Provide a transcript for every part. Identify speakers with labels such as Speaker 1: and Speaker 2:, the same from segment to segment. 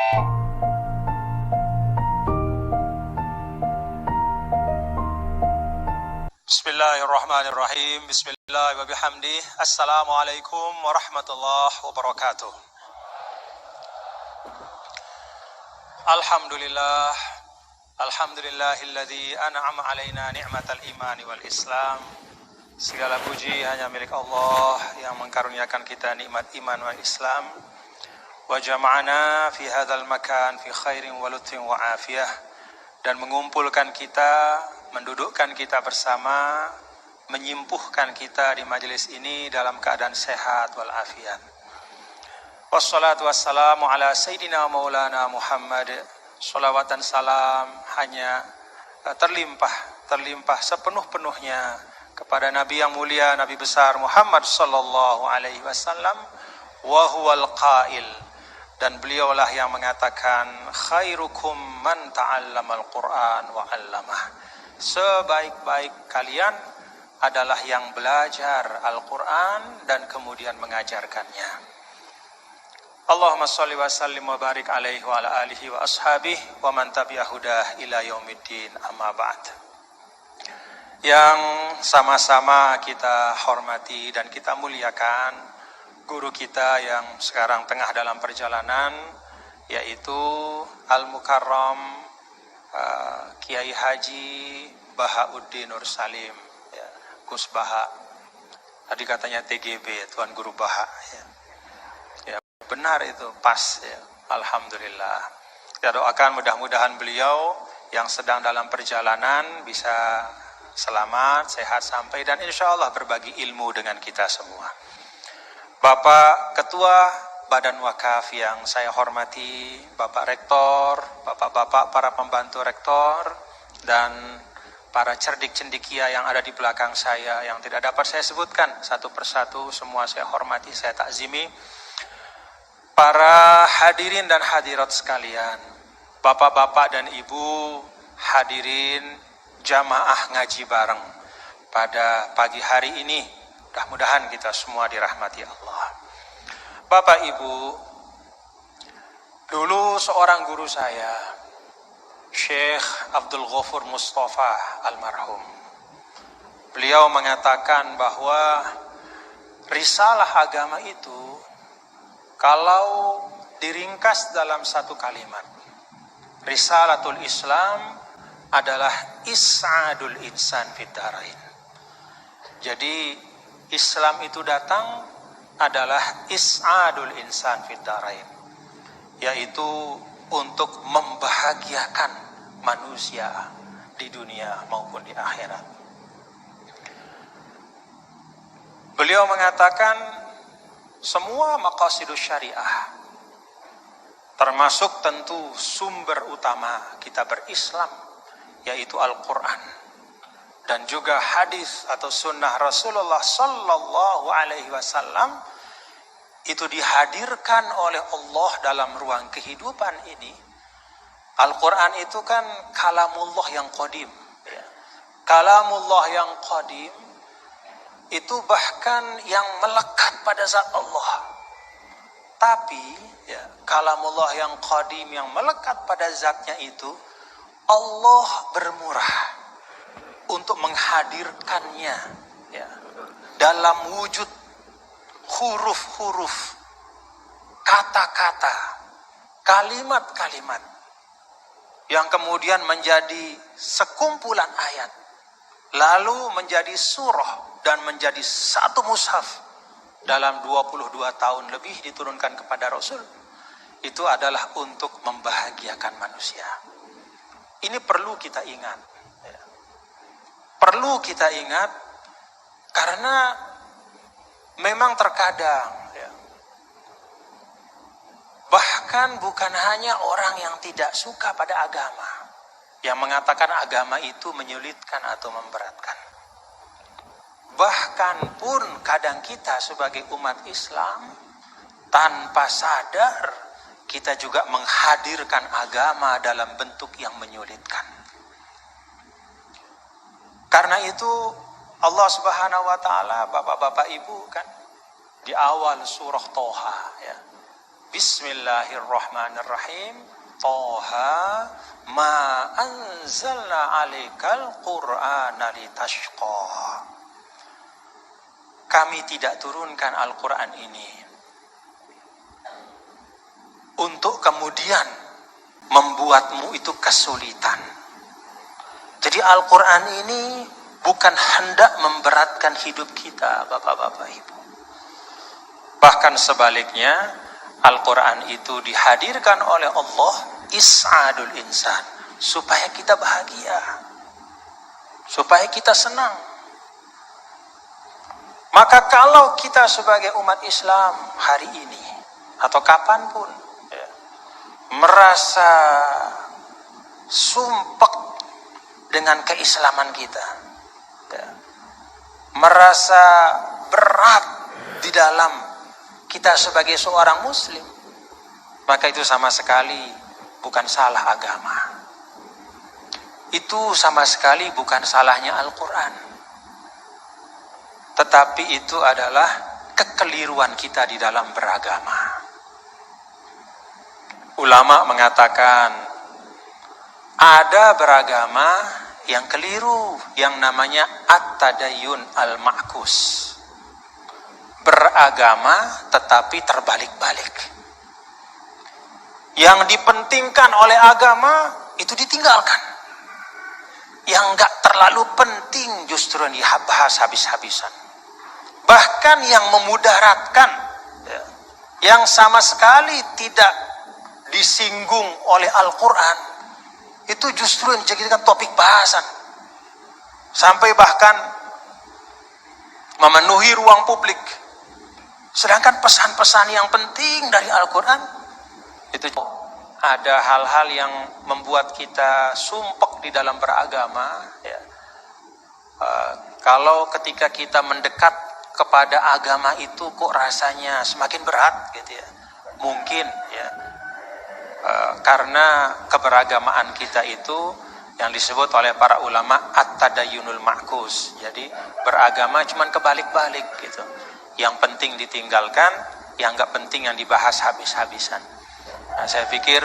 Speaker 1: Bismillahirrahmanirrahim. Bismillah wa bihamdih. Assalamualaikum warahmatullahi wabarakatuh. Alhamdulillah. Alhamdulillahilladzi an'ama alaina ni'matal imani wal islam. Segala puji hanya milik Allah yang mengkaruniakan kita nikmat iman wal islam. Wa jama'ana fi hadzal makan fi khairin wa lutfin wa afiyah, dan mengumpulkan kita, mendudukkan kita bersama, menyimpuhkan kita di majelis ini dalam keadaan sehat wal afiat. Wassalatu wassalamu ala sayyidina maulana Muhammad. Salawat dan salam hanya terlimpah sepenuh-penuhnya kepada Nabi yang mulia, Nabi besar Muhammad sallallahu alaihi wasallam. Wa huwal qail, dan beliaulah yang mengatakan, khairukum man ta'allamal Qur'an wa 'allamah. Sebaik-baik kalian adalah yang belajar Al-Quran dan kemudian mengajarkannya. Allahumma salli wa sallim wa barik alaihi wa ala alihi wa ashabihi wa man tabi'ahudah ila yaumiddin, amma ba'd. Yang sama-sama kita hormati dan kita muliakan guru kita yang sekarang tengah dalam perjalanan, yaitu Al-Mukarram Kiai Haji Bahauddin Nur Salim, Gus Baha. Tadi katanya TGB, Tuan Guru Baha. Ya, benar itu, pas. Ya. Alhamdulillah. Kita doakan mudah-mudahan beliau yang sedang dalam perjalanan bisa selamat, sehat sampai, dan insya Allah berbagi ilmu dengan kita semua. Bapak Ketua Badan Wakaf yang saya hormati, Bapak Rektor, Bapak-bapak para pembantu Rektor, dan para cerdik cendikia yang ada di belakang saya yang tidak dapat saya sebutkan satu persatu, semua saya hormati, saya takzimi. Para hadirin dan hadirat sekalian, bapak-bapak dan ibu hadirin jamaah ngaji bareng pada pagi hari ini, mudah-mudahan kita semua dirahmati Allah. Bapak Ibu, dulu seorang guru saya, Syekh Abdul Ghafur Mustafa almarhum, beliau mengatakan bahwa risalah agama itu kalau diringkas dalam satu kalimat, risalatul Islam adalah is'adul insan fid dharain. Jadi Islam itu datang adalah is'adul insan fid dharain, yaitu untuk membahagiakan manusia di dunia maupun di akhirat. Beliau mengatakan semua maqasidus syariah, termasuk tentu sumber utama kita berislam, yaitu Al-Quran, dan juga hadis atau sunnah Rasulullah sallallahu alaihi wasallam, itu dihadirkan oleh Allah dalam ruang kehidupan ini. Al-Quran itu kan kalamullah yang qadim, ya. Kalamullah yang qadim itu bahkan yang melekat pada zat Allah. Tapi ya, kalamullah yang qadim yang melekat pada zatnya itu, Allah bermurah untuk menghadirkannya, ya, dalam wujud huruf-huruf, kata-kata, kalimat-kalimat yang kemudian menjadi sekumpulan ayat, lalu menjadi surah dan menjadi satu mushaf dalam 22 tahun lebih diturunkan kepada Rasul. Itu adalah untuk membahagiakan manusia. Ini perlu kita ingat, ya. Perlu kita ingat, karena memang terkadang, ya, bahkan bukan hanya orang yang tidak suka pada agama yang mengatakan agama itu menyulitkan atau memberatkan. Bahkan pun kadang kita sebagai umat Islam tanpa sadar kita juga menghadirkan agama dalam bentuk yang menyulitkan. Karena itu Allah Subhanahu wa taala, bapak-bapak ibu, kan di awal surah Toha, ya, Bismillahirrahmanirrahim. Toha ma anzalna alaikal qur'ana litashqa. Kami tidak turunkan Al-Quran ini untuk kemudian membuatmu itu kesulitan. Jadi Al-Quran ini bukan hendak memberatkan hidup kita, bapak-bapak ibu. Bahkan sebaliknya, Al-Quran itu dihadirkan oleh Allah is'adul insan, supaya kita bahagia, supaya kita senang. Maka kalau kita sebagai umat Islam hari ini atau kapanpun ya, merasa sumpek dengan keislaman kita ya, merasa berat di dalam kita sebagai seorang muslim, maka itu sama sekali bukan salah agama. Itu sama sekali bukan salahnya Al-Quran. Tetapi itu adalah kekeliruan kita di dalam beragama. Ulama mengatakan ada beragama yang keliru, yang namanya at-tadayyun al-ma'kus. Beragama tetapi terbalik-balik. Yang dipentingkan oleh agama itu ditinggalkan. Yang enggak terlalu penting justru dibahas habis-habisan. Bahkan yang memudaratkan, yang sama sekali tidak disinggung oleh Al-Quran, itu justru dijadikan topik bahasan. Sampai bahkan memenuhi ruang publik. Sedangkan pesan-pesan yang penting dari Al-Quran itu ada hal-hal yang membuat kita sumpek di dalam beragama ya. Kalau ketika kita mendekat kepada agama itu kok rasanya semakin berat gitu ya. Mungkin ya karena keberagamaan kita itu yang disebut oleh para ulama at-tadayyunul ma'kus. Jadi beragama cuman kebalik-balik gitu. Yang penting ditinggalkan, yang enggak penting yang dibahas habis-habisan. Nah, saya pikir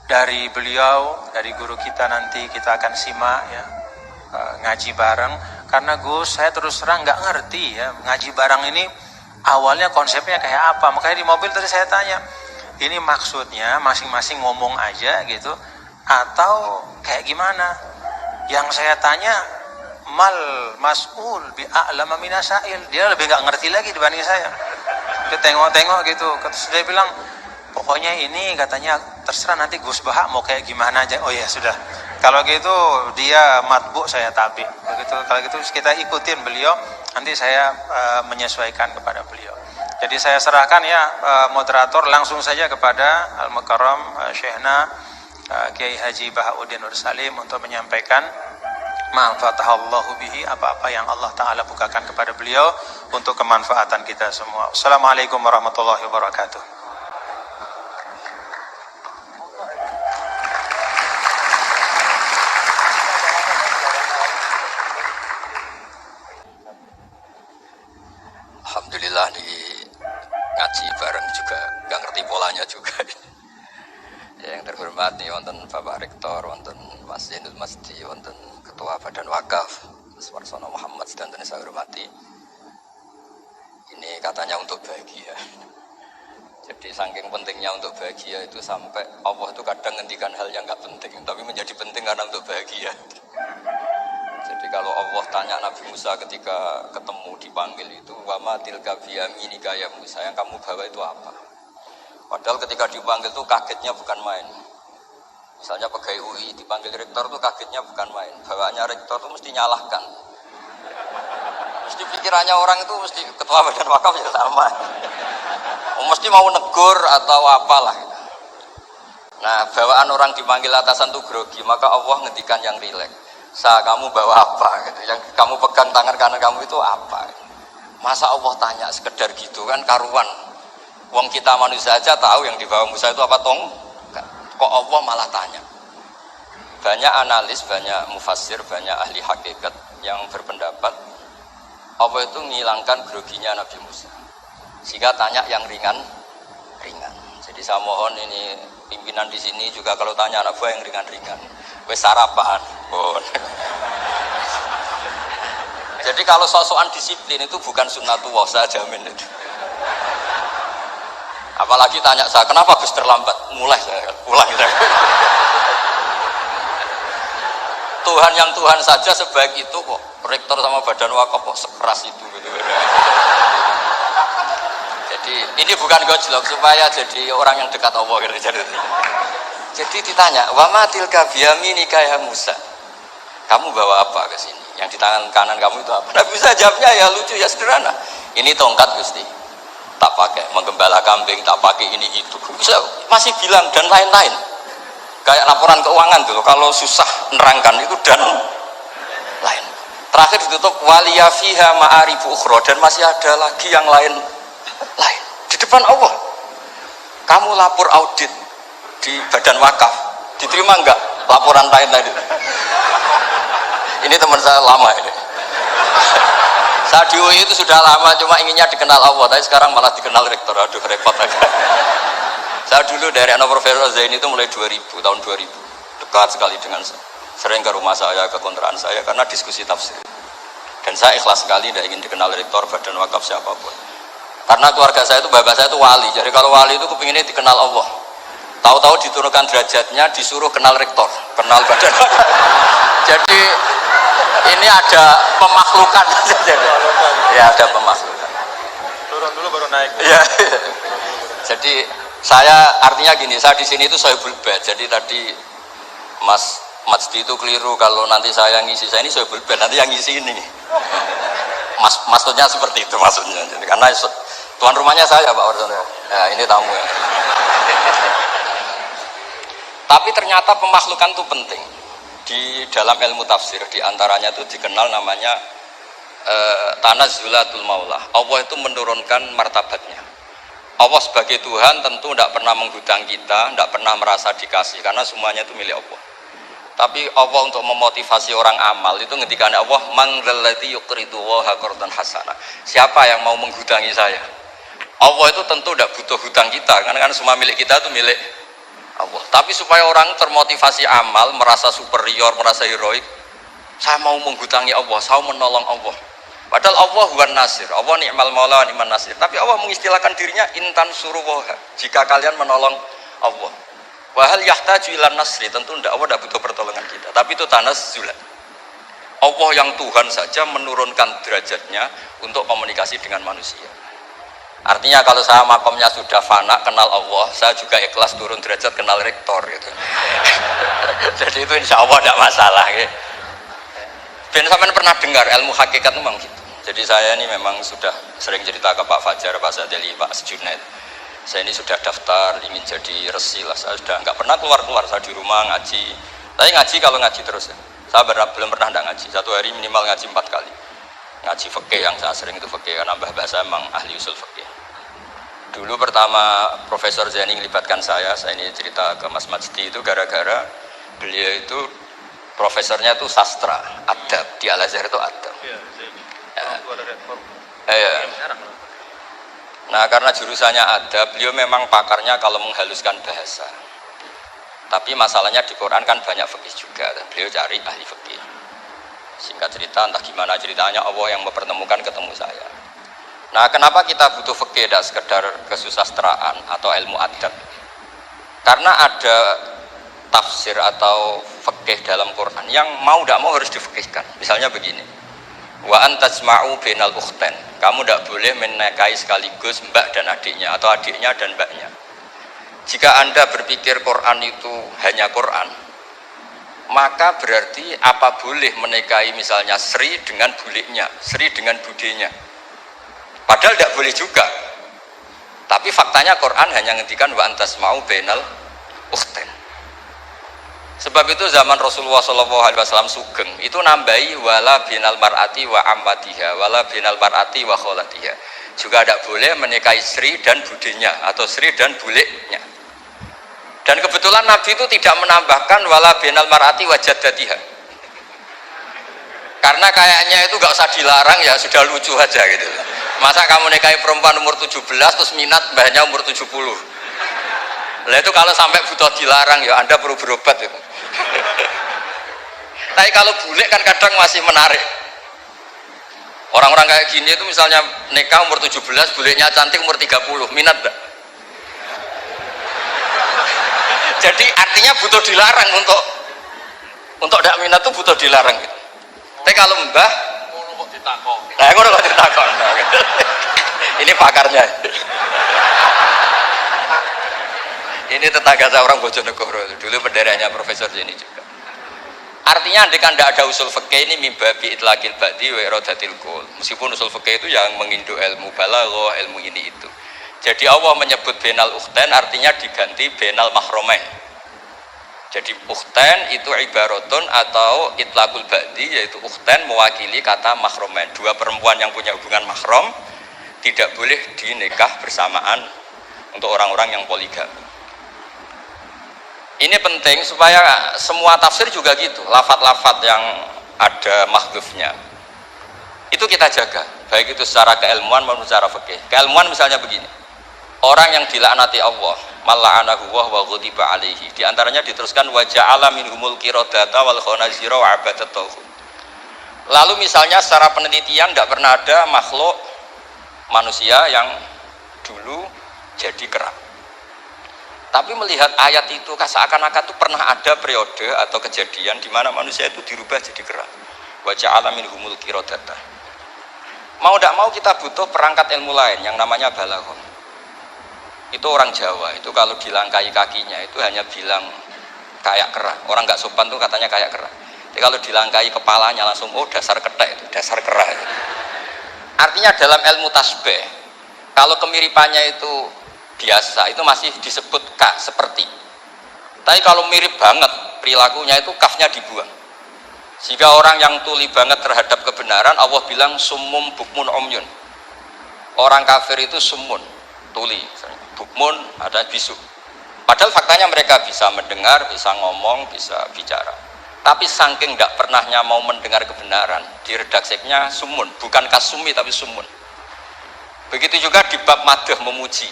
Speaker 1: dari beliau, dari guru kita nanti kita akan simak ya, ngaji bareng. Karena Gus, saya terus terang nggak ngerti ya ngaji bareng ini awalnya konsepnya kayak apa. Makanya di mobil tadi saya tanya, ini maksudnya masing-masing ngomong aja gitu atau kayak gimana? Yang saya tanya, mal mas'ul bi a'lama minasail. Dia lebih nggak ngerti lagi dibanding saya. Dia tengok-tengok gitu. Terus dia bilang, pokoknya ini katanya terserah nanti Gus Baha mau kayak gimana aja. Oh ya sudah. Kalau gitu dia matbu, saya tabi. Begitu. Kalau gitu kita ikutin beliau. Nanti saya menyesuaikan kepada beliau. Jadi saya serahkan ya moderator langsung saja kepada Al-Mukarram Syekhna Kiai Haji Bahauddin Nur Salim untuk menyampaikan ma'fatahallahu bihi, apa-apa yang Allah Ta'ala bukakan kepada beliau untuk kemanfaatan kita semua. Assalamualaikum warahmatullahi wabarakatuh.
Speaker 2: Alhamdulillah di ngaji bareng juga, gak ngerti polanya juga. Yang terhormat nih wonten Bapak Rektor, wonten Mas Zainul Masdi, wonten Ketua Badan Wakaf Mas Warsono Muhammad, dan saya hormati. Ini katanya untuk bahagia. Jadi saking pentingnya untuk bahagia itu sampai Allah itu kadang ngendikan hal yang gak penting, tapi menjadi penting karena untuk bahagia. Jadi kalau Allah tanya Nabi Musa ketika ketemu dipanggil itu, wa ma tilka biyaminika ya Musa, yang kamu bawa itu apa? Padahal ketika dipanggil itu kagetnya bukan main. Misalnya pegawai UI dipanggil rektor itu kagetnya bukan main. Bawaannya rektor itu mesti nyalahkan. Mesti pikirannya orang itu mesti ketua badan wakaf ya sama. Mesti mau negur atau apalah. Nah, bawaan orang dipanggil atasan itu grogi, maka Allah ngendikan yang rileks. Kamu bawa apa? Gitu. Yang kamu pegang tangan kanan kamu itu apa? Masa Allah tanya sekedar gitu kan karuan? Wong kita manusia aja tahu yang dibawa Musa itu apa tong? Kok Allah malah tanya? Banyak analis, banyak mufassir, banyak ahli hakikat yang berpendapat Allah itu menghilangkan groginya Nabi Musa. Sehingga tanya yang ringan. Jadi saya mohon ini pimpinan di sini juga kalau tanya anak buah yang ringan-ringan. Wes sarapan. Bon. Jadi kalau sosokan disiplin itu bukan sunnatullah, saya jamin itu. Apalagi tanya saya, kenapa Gus terlambat? Mulai saya, pulang saya. Tuhan yang Tuhan saja sebaik itu kok. Rektor sama badan wakaf kok sekeras itu gitu. Jadi ini bukan gojlok supaya jadi orang yang dekat Allah gitu. Jadi ditanya, wa ma tilka biyaminika ya Musa? Kamu bawa apa ke sini? Yang di tangan kanan kamu itu apa? Nabi Musa jawabnya ya lucu ya sederhana. Ini tongkat Gusti. Tak pakai menggembala kambing, tak pakai ini itu. Bisa masih bilang dan lain-lain. Kayak laporan keuangan tuh, kalau susah nerangkan itu dan lain. Terakhir ditutup waliya fiha ma'arifu ukhra, dan masih ada lagi yang lain di depan Allah. Kamu lapor audit di badan wakaf, diterima enggak laporan lain tadi? Ini teman saya lama ini. Saya di UI itu sudah lama, cuma inginnya dikenal Allah, tapi sekarang malah dikenal rektor. Aduh repot aja. Saya dulu dari anak Profesor Zaini itu mulai 2000, tahun 2000 dekat sekali dengan saya. Sering ke rumah saya, ke kontrakan saya karena diskusi tafsir. Dan saya ikhlas sekali tidak ingin dikenal rektor, badan wakaf siapapun. Karena keluarga saya itu, bapak saya itu wali. Jadi kalau wali itu kepinginnya dikenal Allah. Tahu-tahu diturunkan derajatnya, disuruh kenal rektor, kenal badan wakaf. Jadi ini ada pemakhlukan. Ya ada pemakhlukan.
Speaker 1: Turun dulu baru naik.
Speaker 2: Ya. Jadi saya artinya gini, saya di sini itu sohibul bait. Jadi tadi Mas Majdi itu keliru kalau nanti saya ngisi, saya ini sohibul bait, nanti yang ngisi ini. Maksudnya seperti itu maksudnya. Jadi karena tuan rumahnya saya Pak Warsono. Ya ini tamu ya. Tapi ternyata pemakhlukan itu penting. Di dalam ilmu tafsir diantaranya itu dikenal namanya tanazzulatul maula. Allah itu menurunkan martabatnya. Allah sebagai Tuhan tentu tidak pernah menghutang kita, tidak pernah merasa dikasih karena semuanya itu milik Allah. Tapi Allah untuk memotivasi orang amal itu ketika Allah man dzallati yuqridu waha qardan hasana. Siapa yang mau menghutangi saya? Allah itu tentu tidak butuh hutang kita karena kan semua milik kita itu milik Allah. Tapi supaya orang termotivasi amal, merasa superior, merasa heroik, saya mau menghutangi Allah, saya mau menolong Allah. Padahal Allah huwan nasir, Allah ni'mal maula ni'man nasir. Tapi Allah mengistilahkan dirinya intan suruh jika kalian menolong Allah. Wahal yahtaju ilan nasri, tentu tidak, Allah tidak butuh pertolongan kita. Tapi itu tanazzulan. Allah yang Tuhan saja menurunkan derajatnya untuk komunikasi dengan manusia. Artinya kalau saya makomnya sudah fana, kenal Allah, saya juga ikhlas turun derajat kenal rektor gitu. Jadi itu insya Allah tidak masalah. Gitu. Ben sampean pernah dengar ilmu hakikat memang gitu. Jadi saya ini memang sudah sering cerita ke Pak Fajar, Pak Sadeli, Pak Sejunet. Saya ini sudah daftar ingin jadi resi lah. Saya sudah nggak pernah keluar, saya di rumah ngaji. Saya ngaji kalau ngaji terus ya. Saya belum pernah nggak ngaji. Satu hari minimal ngaji 4 kali. Ngaji fikih yang saya sering itu fikih karena Mbah Bahasa emang ahli usul fikih. Dulu pertama Profesor Zaini melibatkan saya ini cerita ke Mas Majdi itu gara-gara beliau itu profesornya itu sastra, adab, di Al-Azhar itu adab. Nah karena jurusannya adab, beliau memang pakarnya kalau menghaluskan bahasa. Tapi masalahnya di Quran kan banyak fikih juga, dan beliau cari ahli fikih. Singkat cerita, entah gimana ceritanya Allah yang mempertemukan ketemu saya. Nah kenapa kita butuh fikih, tidak sekedar kesusastraan atau ilmu adab? Karena ada tafsir atau fikih dalam Quran yang mau tidak mau harus difikihkan. Misalnya begini, wa antajma'u bainal ukhtain, kamu tidak boleh menikahi sekaligus mbak dan adiknya atau adiknya dan mbaknya. Jika Anda berpikir Quran itu hanya Quran, maka berarti apa boleh menikahi misalnya Sri dengan buliknya, Sri dengan budenya, padahal tidak boleh juga. Tapi faktanya Quran hanya ngendikan wa antajma'u bainal ukhtain. Sebab itu zaman Rasulullah SAW sugeng itu nambahi wala binal mar'ati wa ammatiha wala binal mar'ati wa kholatiha, juga tidak boleh menikahi Sri dan budenya atau Sri dan buliknya. Dan kebetulan Nabi itu tidak menambahkan wala binal mar'ati wa jaddatiha, karena kayaknya itu gak usah dilarang ya, sudah lucu aja gitu. Masa kamu nikahi perempuan umur 17 terus minat mbahnya umur 70? Lah itu kalau sampai butuh dilarang ya Anda perlu berobat itu. Tapi kalau bule kan kadang masih menarik. Orang-orang kayak gini itu misalnya nikah umur 17, bulenya cantik umur 30, minat enggak? Jadi artinya butuh dilarang untuk tidak minat itu butuh dilarang gitu. Tapi kalau mbah nah aku udah ditakon. Ini pakarnya. Ini tetangga saya orang Bojonegoro, dulu benderanya Profesor Jenny juga. Artinya andekan tidak ada usul fikih ini mimbabi itlaqil ba'di wa iradatil qaul. Meskipun usul fikih itu yang menginduk ilmu balaghah, ilmu ini itu. Jadi Allah menyebut benal ukhtain artinya diganti benal mahromain. Jadi ukhtain itu ibaratun atau itlaqul ba'di yaitu ukhtain mewakili kata mahromain. Dua perempuan yang punya hubungan mahram tidak boleh dinikah bersamaan untuk orang-orang yang poligami. Ini penting supaya semua tafsir juga gitu, lafat-lafat yang ada mahdhufnya itu kita jaga, baik itu secara keilmuan maupun secara fikih. Keilmuan misalnya begini, orang yang dilaknati Allah mal'anahu wa ghadiba alaihi, di antaranya diteruskan wa ja'ala minhumul qiradata wal khanazira wa abadat tauhid. Lalu misalnya secara penelitian tidak pernah ada makhluk manusia yang dulu jadi kera. Tapi melihat ayat itu seakan-akan itu pernah ada periode atau kejadian di mana manusia itu dirubah jadi kera. Wa ja'ala minhumul qiradata. Mau tidak mau kita butuh perangkat ilmu lain yang namanya balaghah. Itu orang Jawa, itu kalau dilangkai kakinya itu hanya bilang kayak kera. Orang nggak sopan tuh katanya kayak kera. Jadi kalau dilangkai kepalanya langsung oh dasar ketek itu, dasar kera. Artinya dalam ilmu tasbih, kalau kemiripannya itu biasa itu masih disebut ka seperti. Tapi kalau mirip banget perilakunya itu kafnya dibuang. Sehingga orang yang tuli banget terhadap kebenaran Allah bilang sumum bukmun umyun. Orang kafir itu sumun, tuli. Bukmun ada bisu. Padahal faktanya mereka bisa mendengar, bisa ngomong, bisa bicara. Tapi saking tidak pernahnya mau mendengar kebenaran, di redakseknya sumun, bukan kasumi tapi sumun. Begitu juga di bab madh memuji.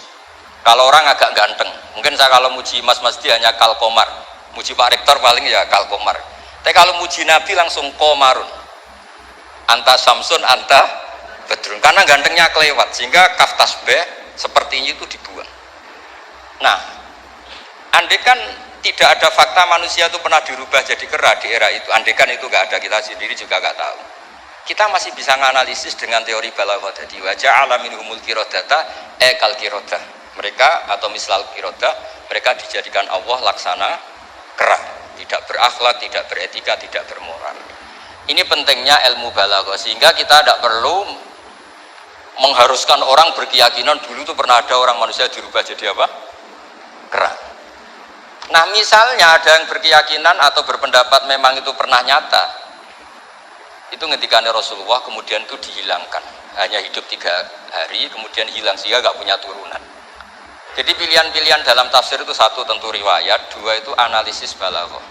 Speaker 2: Kalau orang agak ganteng, mungkin saya kalau muji Mas Masdi hanya kalkomar, muji Pak Rektor paling ya kalkomar. Tapi kalau muji Nabi langsung komarun, anta samsun, anta bedrun, karena gantengnya kelewat, sehingga kaf tasbih sepertinya itu dibuang. Nah, andekan tidak ada fakta manusia itu pernah dirubah jadi kera di era itu, andekan itu nggak ada, kita sendiri juga nggak tahu. Kita masih bisa menganalisis dengan teori balaghah. Jadi wa ja'ala minhumul qiradata kal qiradah. Mereka atau mislal qirodah, mereka dijadikan Allah laksana kera, tidak berakhlak, tidak beretika, tidak bermoral. Ini pentingnya ilmu balaghah, sehingga kita tidak perlu mengharuskan orang berkeyakinan dulu itu pernah ada orang manusia dirubah jadi apa? Kera. Nah misalnya ada yang berkeyakinan atau berpendapat memang itu pernah nyata, itu ngendikannya Rasulullah kemudian itu dihilangkan, hanya hidup 3 hari kemudian hilang sehingga nggak punya turunan. Jadi pilihan-pilihan dalam tafsir itu satu tentu riwayat, dua itu analisis balaghah.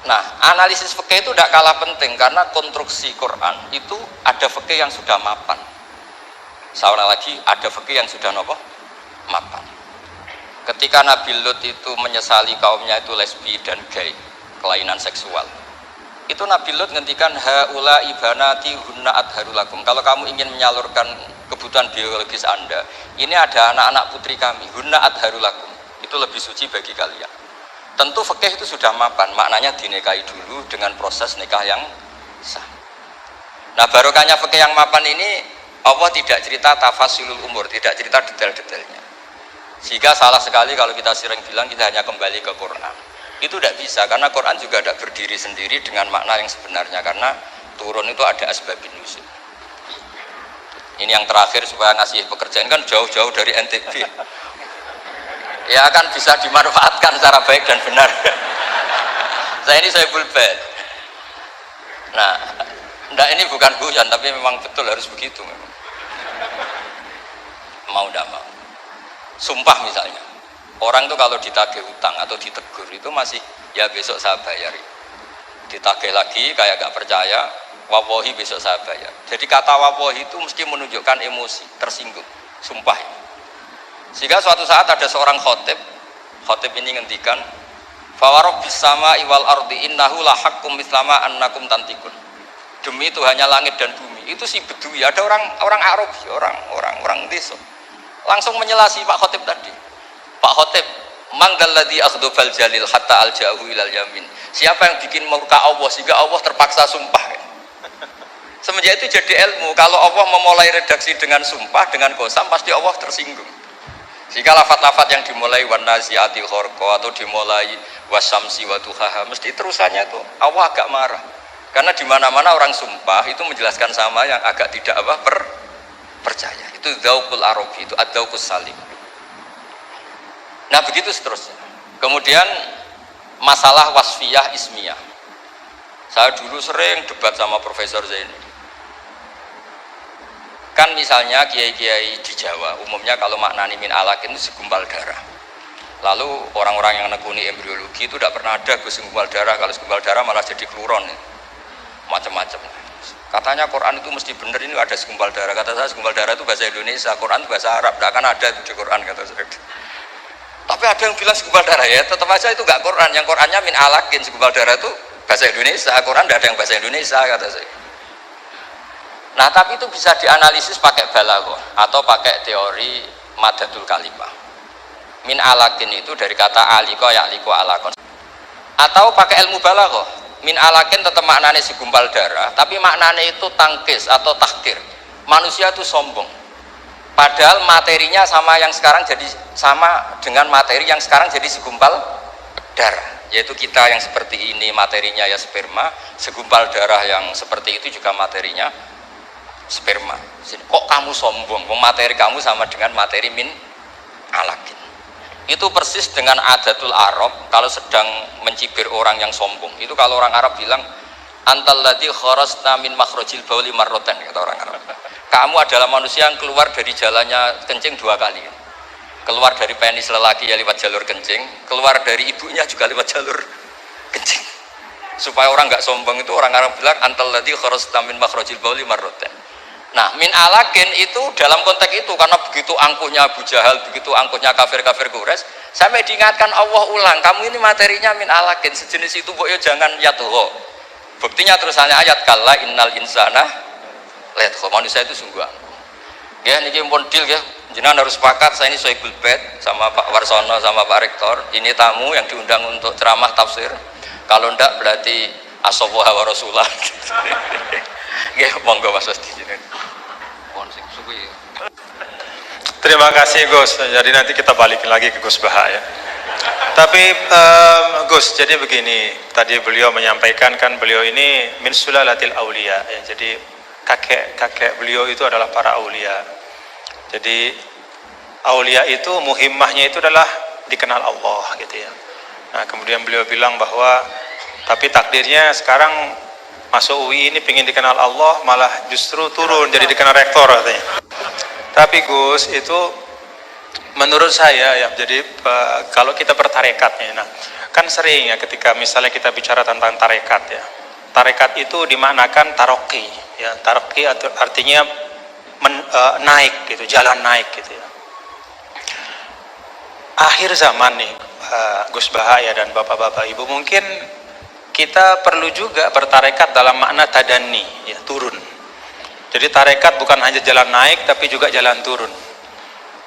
Speaker 2: Nah, analisis fikih itu tidak kalah penting karena konstruksi Quran itu ada fikih yang sudah mapan. Seorang lagi ada fikih yang sudah nopo mapan. Ketika Nabi Lut itu menyesali kaumnya itu lesbi dan gay, kelainan seksual. Itu Nabi Lut ngendikan haula ibanati hunna adharulakum. Kalau kamu ingin menyalurkan kebutuhan biologis Anda, ini ada anak-anak putri kami, hunna adharulakum. Itu lebih suci bagi kalian. Tentu fikih itu sudah mapan, maknanya dinikahi dulu dengan proses nikah yang sah. Nah, barokahnya fikih yang mapan ini Allah tidak cerita tafasilul umur, tidak cerita detail-detailnya. Sehingga salah sekali kalau kita sering bilang kita hanya kembali ke Quran. Itu tidak bisa, karena Quran juga tidak berdiri sendiri dengan makna yang sebenarnya, karena turun itu ada asbabun nuzul. Ini yang terakhir supaya ngasih pekerjaan kan jauh-jauh dari NTB. Ya kan bisa dimanfaatkan secara baik dan benar. Saya bulbet. Nah, enggak, ini bukan guyon tapi memang betul harus begitu memang. Mau tidak mau. Sumpah misalnya. Orang itu kalau ditagih hutang atau ditegur itu masih ya besok saya bayar. Ditagih lagi kayak gak percaya, wawahi besok saya bayar. Jadi kata wawahi itu mesti menunjukkan emosi, tersinggung, sumpah. Sehingga suatu saat ada seorang khotib ini ngendikan, fawarobbis sama iwal ardi innahu lahakum mislama annakum tantikun. Demi Tuhannya langit dan bumi. Itu si Bedui, ada orang Arab, orang desa. Langsung menyelasi Pak Khotib tadi. Pak Khotib, mangdalladzi akhdhafal jalil hatta aljahu ilal yamin. Siapa yang bikin murka Allah sehingga Allah terpaksa sumpah. Semenjak itu jadi ilmu, kalau Allah memulai redaksi dengan sumpah, dengan qasam, pasti Allah tersinggung. Sehingga lafat-lafat yang dimulai wan naziati gharqa atau dimulai wasyamsi wa duhaha, mesti terusannya itu Allah agak marah. Karena di mana-mana orang sumpah itu menjelaskan sama yang agak tidak percaya. Itu dzauqul arabi, itu ad-dzauqus salim. Nah, begitu seterusnya. Kemudian masalah wasfiyah ismiyah. Saya dulu sering debat sama Profesor Zaini. Kan misalnya kiai-kiai di Jawa umumnya kalau maknani min alakin itu segumpal darah. Lalu orang-orang yang nekuni embriologi itu tidak pernah ada segumpal darah. Kalau segumpal darah malah jadi kluron, macam-macam. Katanya Quran itu mesti benar, ini ada segumpal darah. Kata saya segumpal darah itu bahasa Indonesia, Quran itu bahasa Arab, tidak akan ada itu di Quran, kata saya. Tapi ada yang bilang segumpal darah, ya tetap aja itu enggak Quran. Yang Qurannya min alakin, segumpal darah itu bahasa Indonesia, Quran tidak ada yang bahasa Indonesia, kata saya. Nah, tapi itu bisa dianalisis pakai balaghah atau pakai teori madatul kalimah. Min alakin itu dari kata aliko ya'liku alakon. Atau pakai ilmu balaghah. Min alakin tetap maknanya segumpal darah, tapi maknanya itu tangkis atau tahkir. Manusia itu sombong. Padahal materinya sama yang sekarang jadi sama dengan materi yang sekarang jadi segumpal darah. Yaitu kita yang seperti ini materinya ya sperma, segumpal darah yang seperti itu juga materinya sperma. Kok kamu sombong? Materi kamu sama dengan materi min alakin. Itu persis dengan adatul Arab kalau sedang mencibir orang yang sombong. Itu kalau orang Arab bilang antal ladzi kharajta min makhrajil bauli marratan, kata orang Arab. Kamu adalah manusia yang keluar dari jalannya kencing 2 kali. Keluar dari penis lelaki ya lewat jalur kencing, keluar dari ibunya juga lewat jalur kencing. Supaya orang nggak sombong itu orang Arab bilang antal ladzi kharajta min makhrajil bauli marratan. Nah, min alakin itu dalam konteks itu karena begitu angkuhnya Abu Jahal, begitu angkuhnya kafir-kafir Quraisy, sampai diingatkan Allah ulang, kamu ini materinya min alakin, sejenis itu pokoknya jangan yatuho. Buktinya terusannya ayat kalla innal insana layatgha, manusia itu sungguh angkuh. Ya, niki pun deal ya, jenengan harus sepakat, saya ini Sohibul Bait sama Pak Warsono sama Pak Rektor, ini tamu yang diundang untuk ceramah tafsir. Kalau ndak berarti asawaha wa rasulah. Nggih, monggo Mas Wasti jenengan.
Speaker 1: Terima kasih Gus. Jadi nanti kita balik lagi ke Gus Baha ya. Tapi Gus, jadi begini, tadi beliau menyampaikan kan beliau ini min sulalatil aulia ya. Jadi kakek beliau itu adalah para aulia. Jadi aulia itu muhimmahnya itu adalah dikenal Allah gitu ya. Nah, kemudian beliau bilang bahwa tapi takdirnya sekarang masuk UI ini pengen dikenal Allah malah justru turun jadi dikenal rektor katanya. Tapi Gus itu menurut saya ya, jadi kalau kita bertarekatnya, nah kan sering ya ketika misalnya kita bicara tentang tarekat ya, tarekat itu dimanakan taroki ya, taroki artinya naik gitu, jalan naik gitu ya. Akhir zaman nih Gus Bahaya dan bapak-bapak ibu, mungkin kita perlu juga bertarekat dalam makna tadani ya, turun. Jadi tarekat bukan hanya jalan naik tapi juga jalan turun.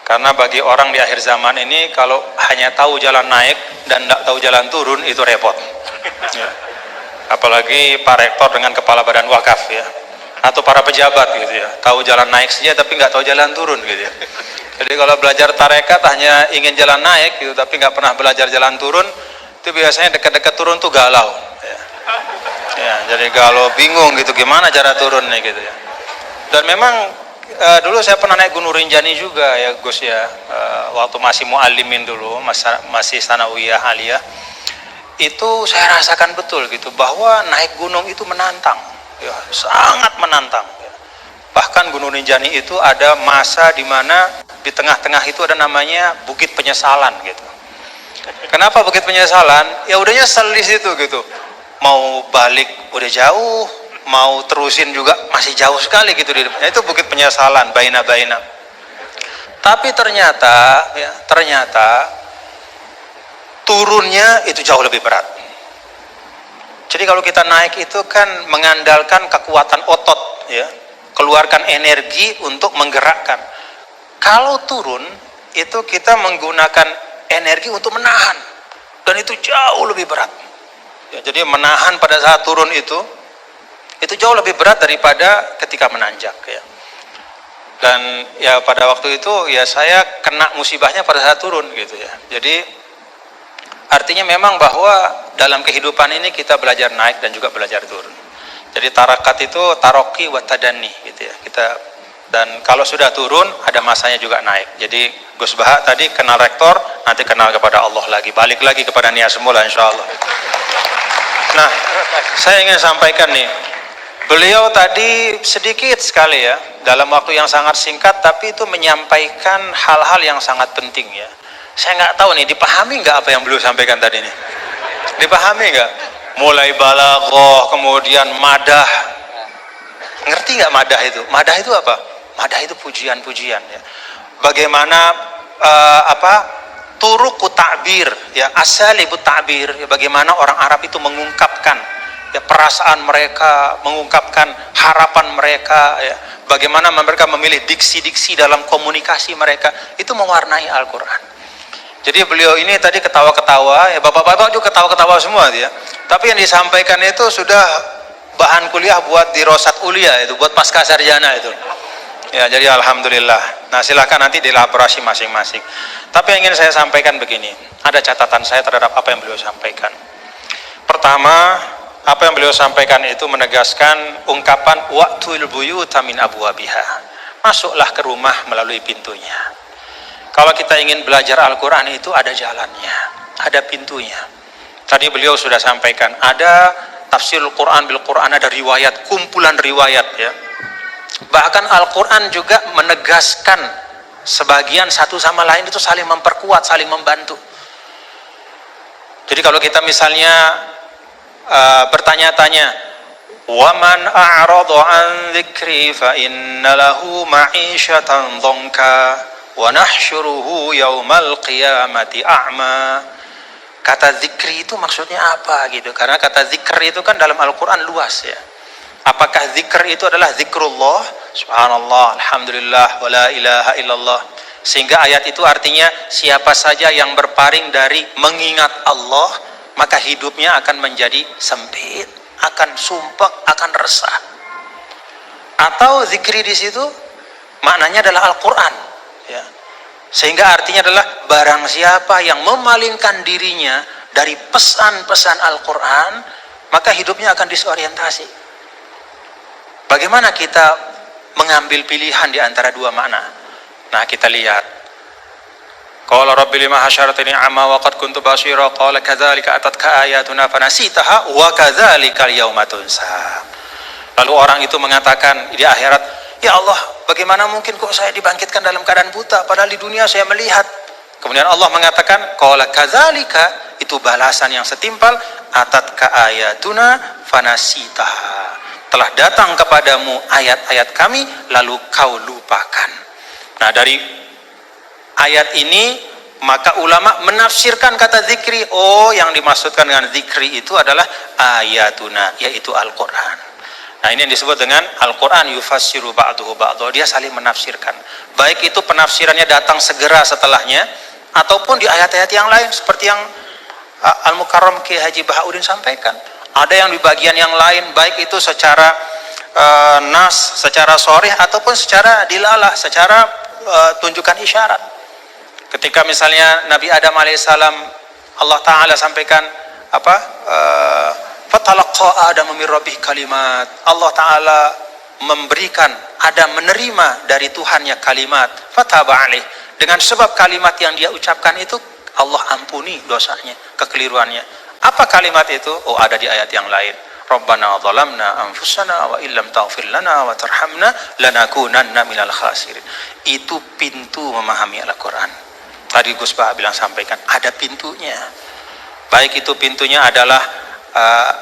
Speaker 1: Karena bagi orang di akhir zaman ini kalau hanya tahu jalan naik dan tidak tahu jalan turun itu repot. Ya. Apalagi Pak Rektor dengan kepala badan wakaf ya, atau para pejabat gitu ya, tahu jalan naik saja tapi nggak tahu jalan turun gitu ya. Jadi kalau belajar tarekat hanya ingin jalan naik gitu tapi nggak pernah belajar jalan turun, itu biasanya dekat-dekat turun tuh galau. Ya. Ya, jadi galau bingung gitu gimana cara turunnya gitu ya. Dan memang dulu saya pernah naik Gunung Rinjani juga ya Gus ya, waktu masih muallimin dulu, masih sanawiyah aliyah, itu saya rasakan betul gitu bahwa naik gunung itu menantang ya, sangat menantang ya. Bahkan Gunung Rinjani itu ada masa di mana di tengah-tengah itu ada namanya Bukit Penyesalan gitu. Kenapa Bukit Penyesalan? Ya udah nyesel di situ gitu, mau balik udah jauh, mau terusin juga masih jauh sekali gitu di depan. Itu bukit penyesalan, baina. Tapi ternyata turunnya itu jauh lebih berat. Jadi kalau kita naik itu kan mengandalkan kekuatan otot, ya, keluarkan energi untuk menggerakkan. Kalau turun itu kita menggunakan energi untuk menahan, dan itu jauh lebih berat. Ya, jadi menahan pada saat turun itu jauh lebih berat daripada ketika menanjak, ya. Dan ya pada waktu itu ya saya kena musibahnya pada saat turun gitu ya. Jadi artinya memang bahwa dalam kehidupan ini kita belajar naik dan juga belajar turun. Jadi tarakat itu taroki wa tadani gitu ya. Dan kalau sudah turun ada masanya juga naik. Jadi Gus Baha tadi kenal rektor, nanti kenal kepada Allah lagi, balik lagi kepada niat semula insyaallah. Nah, saya ingin sampaikan nih, beliau tadi sedikit sekali ya, dalam waktu yang sangat singkat, tapi itu menyampaikan hal-hal yang sangat penting ya. Saya nggak tahu nih, dipahami nggak apa yang beliau sampaikan tadi nih? Dipahami nggak? Mulai balaghah, kemudian madah. Ngerti nggak madah itu? Madah itu apa? Madah itu pujian-pujian ya. Bagaimana turuku ta'bir ya, asalibu ta'bir ya, bagaimana orang Arab itu mengungkapkan ya perasaan mereka, mengungkapkan harapan mereka ya, bagaimana mereka memilih diksi-diksi dalam komunikasi mereka, itu mewarnai Al-Qur'an. Jadi beliau ini tadi ketawa-ketawa ya, bapak-bapak juga ketawa-ketawa semua ya. Tapi yang disampaikan itu sudah bahan kuliah buat dirosat ulia, itu buat pasca sarjana itu. Ya, jadi alhamdulillah. Nah, silakan nanti dielaborasi masing-masing. Tapi yang ingin saya sampaikan begini, ada catatan saya terhadap apa yang beliau sampaikan. Pertama, apa yang beliau sampaikan itu menegaskan ungkapan wa'tul buyuta min abwabiha. Masuklah ke rumah melalui pintunya. Kalau kita ingin belajar Al-Qur'an itu ada jalannya, ada pintunya. Tadi beliau sudah sampaikan, ada tafsirul Qur'an bil Qur'an, ada riwayat, kumpulan riwayat ya. Bahkan Al-Quran juga menegaskan sebagian satu sama lain itu saling memperkuat, saling membantu. Jadi kalau kita misalnya bertanya-tanya, "Waman a'rada an dzikri fa inna lahu ma'isyatan dhanka wa nahsyuruhu yaumal qiyamati a'ma." Kata zikri itu maksudnya apa gitu? Karena kata zikr itu kan dalam Al-Quran luas ya. Apakah zikr itu adalah zikrullah, subhanallah, alhamdulillah, wa la ilaha illallah, sehingga ayat itu artinya siapa saja yang berpaling dari mengingat Allah maka hidupnya akan menjadi sempit, akan sumpek, akan resah. Atau zikri di situ maknanya adalah Al-Quran ya. Sehingga artinya adalah barang siapa yang memalingkan dirinya dari pesan-pesan Al-Quran maka hidupnya akan disorientasi. Bagaimana kita mengambil pilihan di antara dua makna? Nah, kita lihat. Qala rabbi lima hasyartani amma wa qad kuntu basyira qala kadzalika atatka ayatuna fanasitaha wa kadzalikal yauma tunsa. Lalu orang itu mengatakan di akhirat, "Ya Allah, bagaimana mungkin kok saya dibangkitkan dalam keadaan buta padahal di dunia saya melihat." Kemudian Allah mengatakan, "Qala kadzalika," itu balasan yang setimpal, "atatka ayatuna fanasitaha." Telah datang kepadamu ayat-ayat kami lalu kau lupakan. Nah, dari ayat ini maka ulama menafsirkan kata zikri, oh yang dimaksudkan dengan zikri itu adalah ayatuna, yaitu Al-Quran. Nah, ini yang disebut dengan Al-Quran yufassiru ba'duhu ba'duhu, dia saling menafsirkan. Baik itu penafsirannya datang segera setelahnya ataupun di ayat-ayat yang lain seperti yang Al-Mukarram Ki Haji Bahauddin sampaikan. Ada yang di bagian yang lain, baik itu secara nas, secara sharih ataupun secara dilalah, secara tunjukkan isyarat. Ketika misalnya Nabi Adam alaihissalam, Allah Ta'ala sampaikan apa? Fatalaqa Adam min rabbih kalimat. Allah Ta'ala memberikan, Adam menerima dari Tuhannya kalimat. Fataba alaih. Dengan sebab kalimat yang dia ucapkan itu, Allah ampuni dosanya, kekeliruannya. Apa kalimat itu? Oh, ada di ayat yang lain. Rabbana zalamna anfusana wa illam taghfir lana wa tarhamna lanakunanna minal khasirin. Itu pintu memahami Al-Quran. Tadi Gus Bah bilang sampaikan, ada pintunya. Baik itu pintunya adalah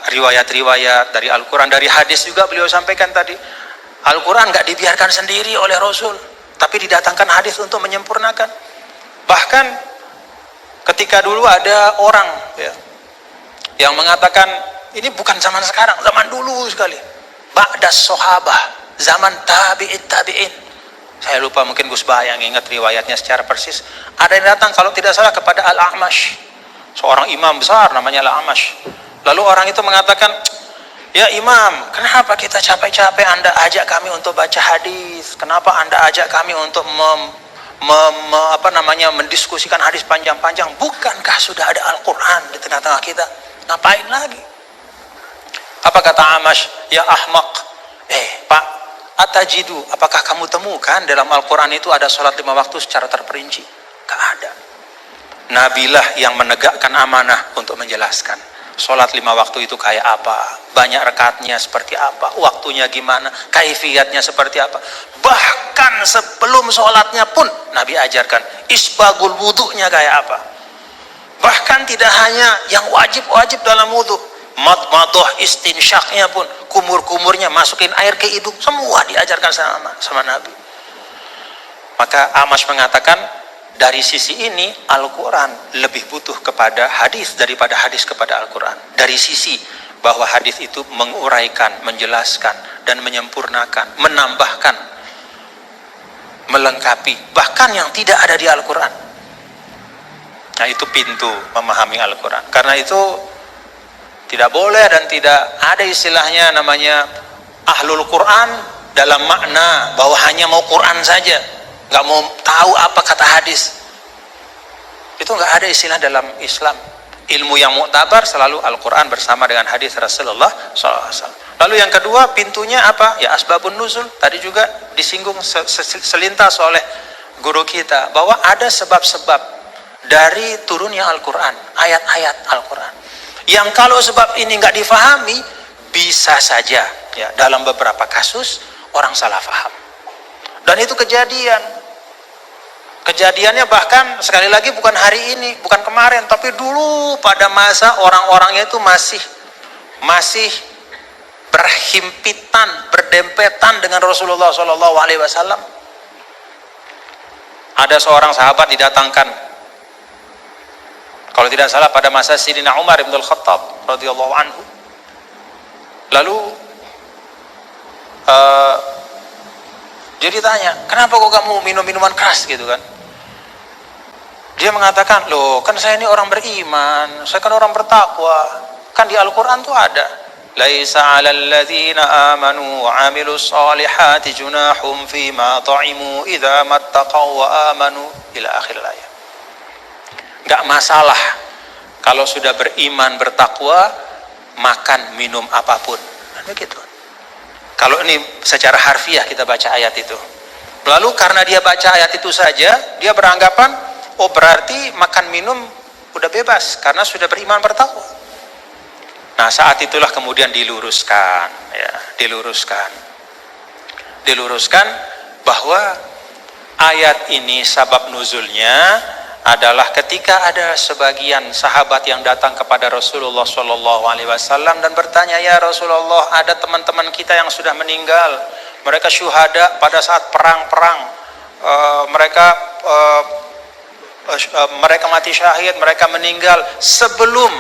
Speaker 1: riwayat-riwayat dari Al-Quran, dari hadis juga beliau sampaikan tadi. Al-Quran nggak dibiarkan sendiri oleh Rasul, tapi didatangkan hadis untuk menyempurnakan. Bahkan ketika dulu ada orang ya, yang mengatakan ini bukan zaman sekarang, zaman dulu sekali, ba'das sahabah, zaman tabi'in. Saya lupa, mungkin Gus Bah yang ingat riwayatnya secara persis. Ada yang datang kalau tidak salah kepada Al-A'mash, seorang imam besar namanya Al-A'mash. Lalu orang itu mengatakan, ya imam, kenapa kita capek-capek Anda ajak kami untuk baca hadis? Kenapa Anda ajak kami untuk mendiskusikan hadis panjang-panjang? Bukankah sudah ada Al-Quran di tengah-tengah kita? Ngapain lagi? Apa kata Amash? Ya ahmaq. Pak, atajidu, apakah kamu temukan dalam Al-Quran itu ada sholat 5 waktu secara terperinci? Gak ada. Nabilah yang menegakkan amanah untuk menjelaskan sholat 5 waktu itu kayak apa, banyak rakaatnya seperti apa, waktunya gimana, kaifiyatnya seperti apa. Bahkan sebelum sholatnya pun Nabi ajarkan isbagul wudunya kayak apa. Bahkan tidak hanya yang wajib-wajib dalam wudu, madmadah istinsyaknya pun, kumur-kumurnya masukin air ke hidung, semua diajarkan sama Nabi. Maka Amash mengatakan, dari sisi ini Al-Quran lebih butuh kepada hadis daripada hadis kepada Al-Quran. Dari sisi bahwa hadis itu menguraikan, menjelaskan, dan menyempurnakan, menambahkan, melengkapi, bahkan yang tidak ada di Al-Quran. Nah, itu pintu memahami Al-Quran. Karena itu tidak boleh dan tidak ada istilahnya namanya ahlul Quran dalam makna bahwa hanya mau Quran saja, nggak mau tahu apa kata hadis. Itu nggak ada istilah dalam Islam. Ilmu yang muktabar selalu Al-Quran bersama dengan hadis Rasulullah SAW. Lalu yang kedua pintunya apa? Ya asbabun nuzul. Tadi juga disinggung selintas oleh guru kita bahwa ada sebab-sebab dari turunnya Al-Quran, ayat-ayat Al-Quran. Yang kalau sebab ini nggak difahami, bisa saja ya dalam beberapa kasus orang salah faham. Dan itu kejadiannya bahkan sekali lagi bukan hari ini, bukan kemarin, tapi dulu pada masa orang-orangnya itu masih berhimpitan, berdempetan dengan Rasulullah SAW. Ada seorang sahabat didatangkan, kalau tidak salah pada masa Sayyidina Umar bin Al-Khattab radhiyallahu anhu. Lalu dia ditanya, kenapa kok kamu minum minuman keras gitu kan? Dia mengatakan, loh kan saya ini orang beriman, saya kan orang bertakwa, kan di Al-Quran tuh ada laisa 'alal ladzina amanu wa 'amilus solihati junahum fima ta'imu idza mattaqaw wa amanu ila akhir ayat. Enggak masalah kalau sudah beriman bertakwa makan minum apapun. Kan begitu. Kalau ini secara harfiah kita baca ayat itu. Lalu karena dia baca ayat itu saja, dia beranggapan, oh berarti makan minum udah bebas karena sudah beriman bertakwa. Nah saat itulah kemudian diluruskan bahwa ayat ini sabab nuzulnya adalah ketika ada sebagian sahabat yang datang kepada Rasulullah SAW dan bertanya, ya Rasulullah, ada teman-teman kita yang sudah meninggal, mereka syuhada pada saat perang-perang, mereka mati syahid, mereka meninggal sebelum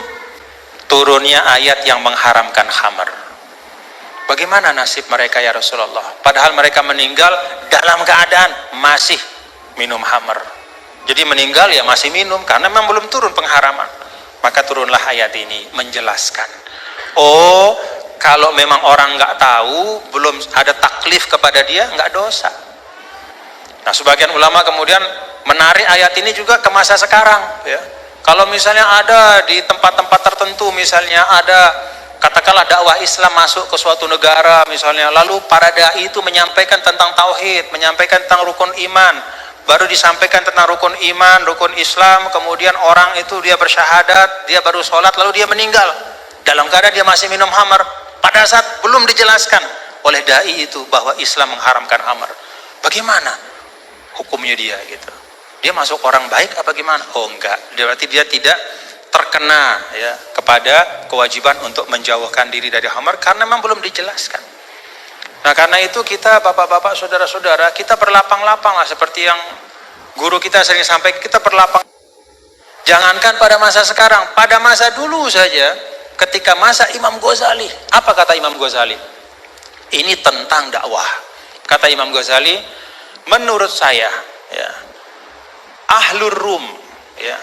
Speaker 1: turunnya ayat yang mengharamkan khamar. Bagaimana nasib mereka ya Rasulullah? Padahal mereka meninggal dalam keadaan masih minum khamar. Jadi meninggal ya masih minum karena memang belum turun pengharaman. Maka turunlah ayat ini menjelaskan. Oh, kalau memang orang nggak tahu, belum ada taklif kepada dia, nggak dosa. Nah, sebagian ulama kemudian menarik ayat ini juga ke masa sekarang. Ya. Kalau misalnya ada di tempat-tempat tertentu, misalnya ada katakanlah dakwah Islam masuk ke suatu negara misalnya, lalu para dai itu menyampaikan tentang tauhid, menyampaikan tentang rukun iman. Baru disampaikan tentang rukun iman, rukun Islam, kemudian orang itu dia bersyahadat, dia baru sholat, lalu dia meninggal dalam keadaan dia masih minum khamar pada saat belum dijelaskan oleh dai itu bahwa Islam mengharamkan khamar. Bagaimana hukumnya dia gitu? Dia masuk orang baik apa gimana? Oh enggak, berarti dia tidak terkena ya kepada kewajiban untuk menjauhkan diri dari khamar karena memang belum dijelaskan. Nah, karena itu kita bapak-bapak, saudara-saudara, kita berlapang-lapang lah seperti yang guru kita sering sampaikan, kita berlapang. Jangankan pada masa sekarang, pada masa dulu saja, ketika masa Imam Ghazali, apa kata Imam Ghazali? Ini tentang dakwah. Kata Imam Ghazali, menurut saya, ya, Ahlur Rum, ya,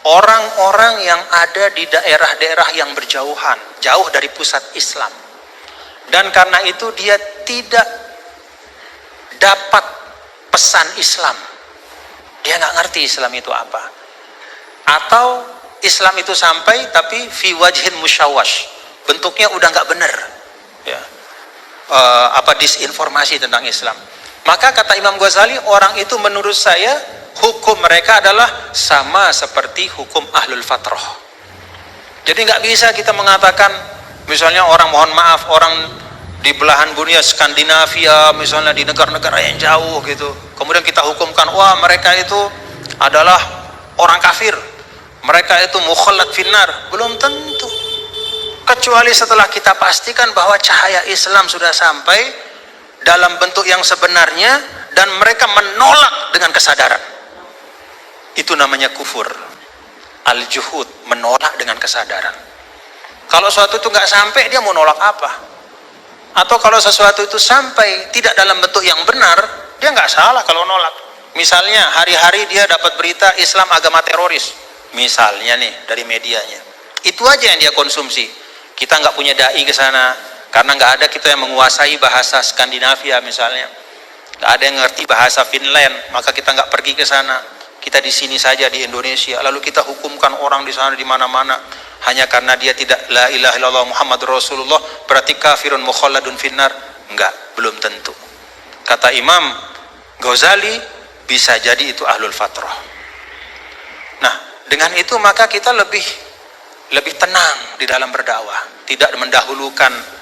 Speaker 1: orang-orang yang ada di daerah-daerah yang berjauhan, jauh dari pusat Islam, dan karena itu dia tidak dapat pesan Islam, dia nggak ngerti Islam itu apa, atau Islam itu sampai tapi fi wajhin musyawash, bentuknya udah nggak benar, ya, disinformasi tentang Islam. Maka kata Imam Ghazali, orang itu menurut saya hukum mereka adalah sama seperti hukum ahlul fatrah. Jadi nggak bisa kita mengatakan misalnya orang, mohon maaf, orang di belahan dunia Skandinavia, misalnya di negara-negara yang jauh gitu, kemudian kita hukumkan, wah mereka itu adalah orang kafir, mereka itu mukhallat finnar. Belum tentu, kecuali setelah kita pastikan bahwa cahaya Islam sudah sampai dalam bentuk yang sebenarnya dan mereka menolak dengan kesadaran. Itu namanya kufur. Al-juhud, menolak dengan kesadaran. Kalau sesuatu itu nggak sampai, dia mau nolak apa? Atau kalau sesuatu itu sampai tidak dalam bentuk yang benar, dia nggak salah kalau nolak. Misalnya hari-hari dia dapat berita Islam agama teroris, misalnya nih dari medianya, itu aja yang dia konsumsi. Kita nggak punya dai ke sana karena nggak ada kita yang menguasai bahasa Skandinavia misalnya, nggak ada yang ngerti bahasa Finland, maka kita nggak pergi ke sana. Kita di sini saja di Indonesia, lalu kita hukumkan orang di sana di mana-mana hanya karena dia tidak la ilaha illallah Muhammadur Rasulullah berarti kafirun mukhalladun finnar. Enggak, belum tentu. Kata Imam Ghazali, bisa jadi itu ahlul fatrah. Nah, dengan itu maka kita lebih tenang di dalam berdakwah, tidak mendahulukan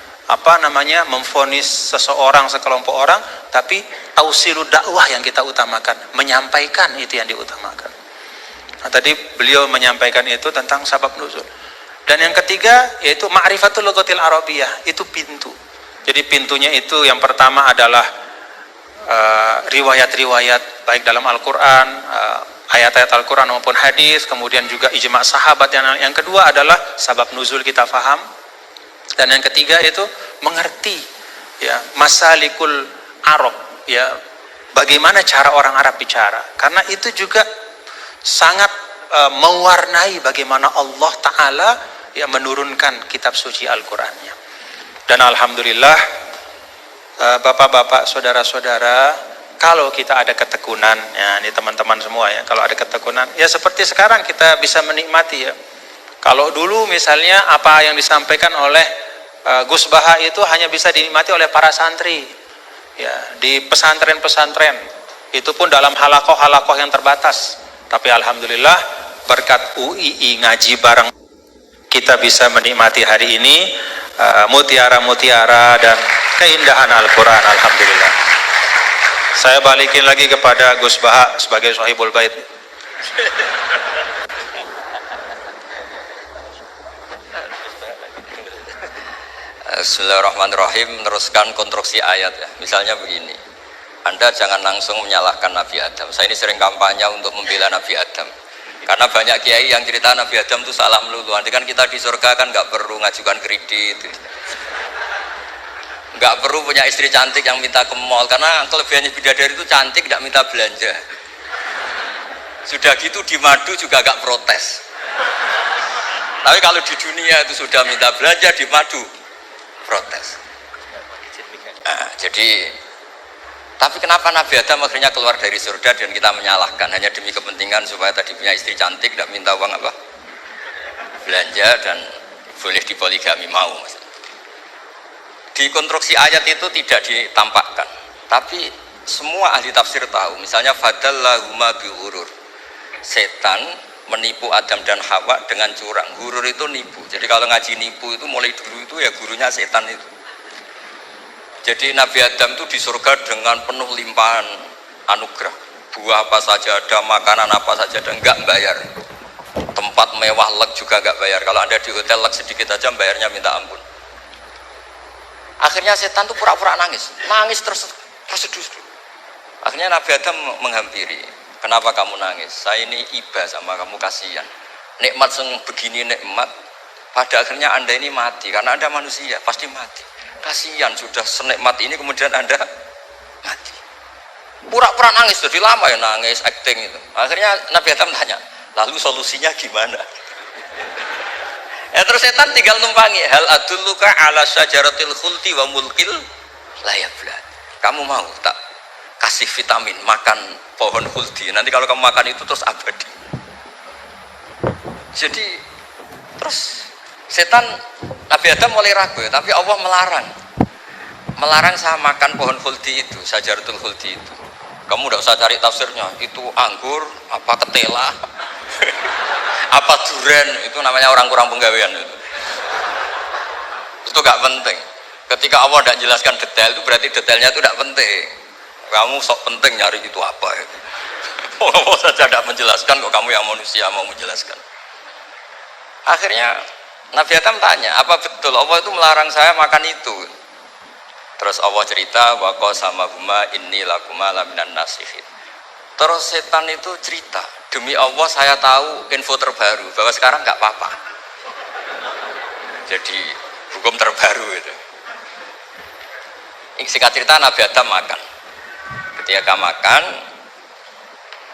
Speaker 1: memvonis seseorang, sekelompok orang, tapi tausilud dakwah yang kita utamakan, menyampaikan itu yang diutamakan. Nah, tadi beliau menyampaikan itu tentang sabab nuzul. Dan yang ketiga yaitu ma'rifatul lughatil arabiyyah, itu pintu. Jadi pintunya itu yang pertama adalah riwayat-riwayat baik dalam Al-Qur'an, ayat-ayat Al-Qur'an maupun hadis, kemudian juga ijma' sahabat. Yang kedua adalah sabab nuzul kita faham. Dan yang ketiga itu mengerti, ya, masalikul Arab, ya, bagaimana cara orang Arab bicara, karena itu juga sangat mewarnai bagaimana Allah Ta'ala, ya, menurunkan kitab suci Al-Qur'annya. Dan alhamdulillah, bapak-bapak, saudara-saudara, kalau kita ada ketekunan, ya, ini teman-teman semua ya, kalau ada ketekunan, ya seperti sekarang kita bisa menikmati, ya. Kalau dulu misalnya apa yang disampaikan oleh Gus Baha itu hanya bisa dinikmati oleh para santri, ya, di pesantren-pesantren, itu pun dalam halakoh-halakoh yang terbatas. Tapi alhamdulillah berkat UII ngaji bareng kita bisa menikmati hari ini mutiara-mutiara dan keindahan Al-Quran. Alhamdulillah. Saya balikin lagi kepada Gus Baha sebagai sahibul bait.
Speaker 2: Bismillahirrahmanirrahim. Meneruskan konstruksi ayat, ya. Misalnya begini, Anda jangan langsung menyalahkan Nabi Adam. Saya ini sering kampanye untuk membela Nabi Adam, karena banyak kiai yang cerita Nabi Adam itu salah melulu. Nanti kan kita di surga kan nggak perlu ngajukan kredit, nggak perlu punya istri cantik yang minta ke mall, karena kelebihannya bidadari itu cantik, nggak minta belanja. Sudah gitu di madu juga nggak protes. Tapi kalau di dunia itu sudah minta belanja, di madu protes. Nah, jadi, tapi kenapa Nabi Adam akhirnya keluar dari surga dan kita menyalahkan hanya demi kepentingan supaya tadi punya istri cantik, tidak minta uang apa belanja dan boleh dipoligami mau. Di konstruksi ayat itu tidak ditampakkan, tapi semua ahli tafsir tahu. Misalnya fadallahuma bighurur, setan menipu Adam dan Hawa dengan curang. Gurur itu nipu. Jadi kalau ngaji nipu itu mulai dulu itu ya gurunya setan itu. Jadi Nabi Adam itu di surga dengan penuh limpahan anugerah. Buah apa saja ada, makanan apa saja ada, enggak bayar. tempat mewah leg juga nggak bayar. Kalau Anda di hotel leg sedikit aja bayarnya minta ampun. Akhirnya setan tuh pura-pura nangis terseduh. Akhirnya Nabi Adam menghampiri, kenapa kamu nangis? Saya ini iba sama kamu, kasihan. Nikmat begini nikmat, pada akhirnya Anda ini mati, karena Anda manusia pasti mati. Kasihan sudah senikmat ini kemudian Anda mati. Pura-pura nangis, jadi lama ya nangis, acting itu. Akhirnya Nabi Adam tanya, lalu solusinya gimana? Ya terus setan tinggal numpangi, hal adulluka ala syajaratil khuldi wa mulkil la yablad. Kamu mau tak kasih vitamin makan pohon khuldi? Nanti kalau kamu makan itu terus abadi. Jadi terus setan, Nabi Adam mulai ragu ya, tapi Allah melarang saya makan pohon khuldi itu, syajaratul khuldi itu. Kamu tidak usah cari tafsirnya, itu anggur apa ketela apa duren, itu namanya orang kurang penggawean itu gak penting. Ketika Allah tidak jelaskan detail, itu berarti detailnya itu tidak penting. Kamu sok penting nyari itu apa itu. Allah saja tidak menjelaskan, kok kamu yang manusia mau menjelaskan. Akhirnya Nabi Adam tanya, apa betul Allah itu melarang saya makan itu? Terus Allah cerita, wa qasamahuma inni lakuma laminan nasihin. Terus setan itu cerita, demi Allah saya tahu info terbaru bahwa sekarang nggak apa-apa. Jadi hukum terbaru itu. Singkat cerita, Nabi Adam makan. Ketika makan,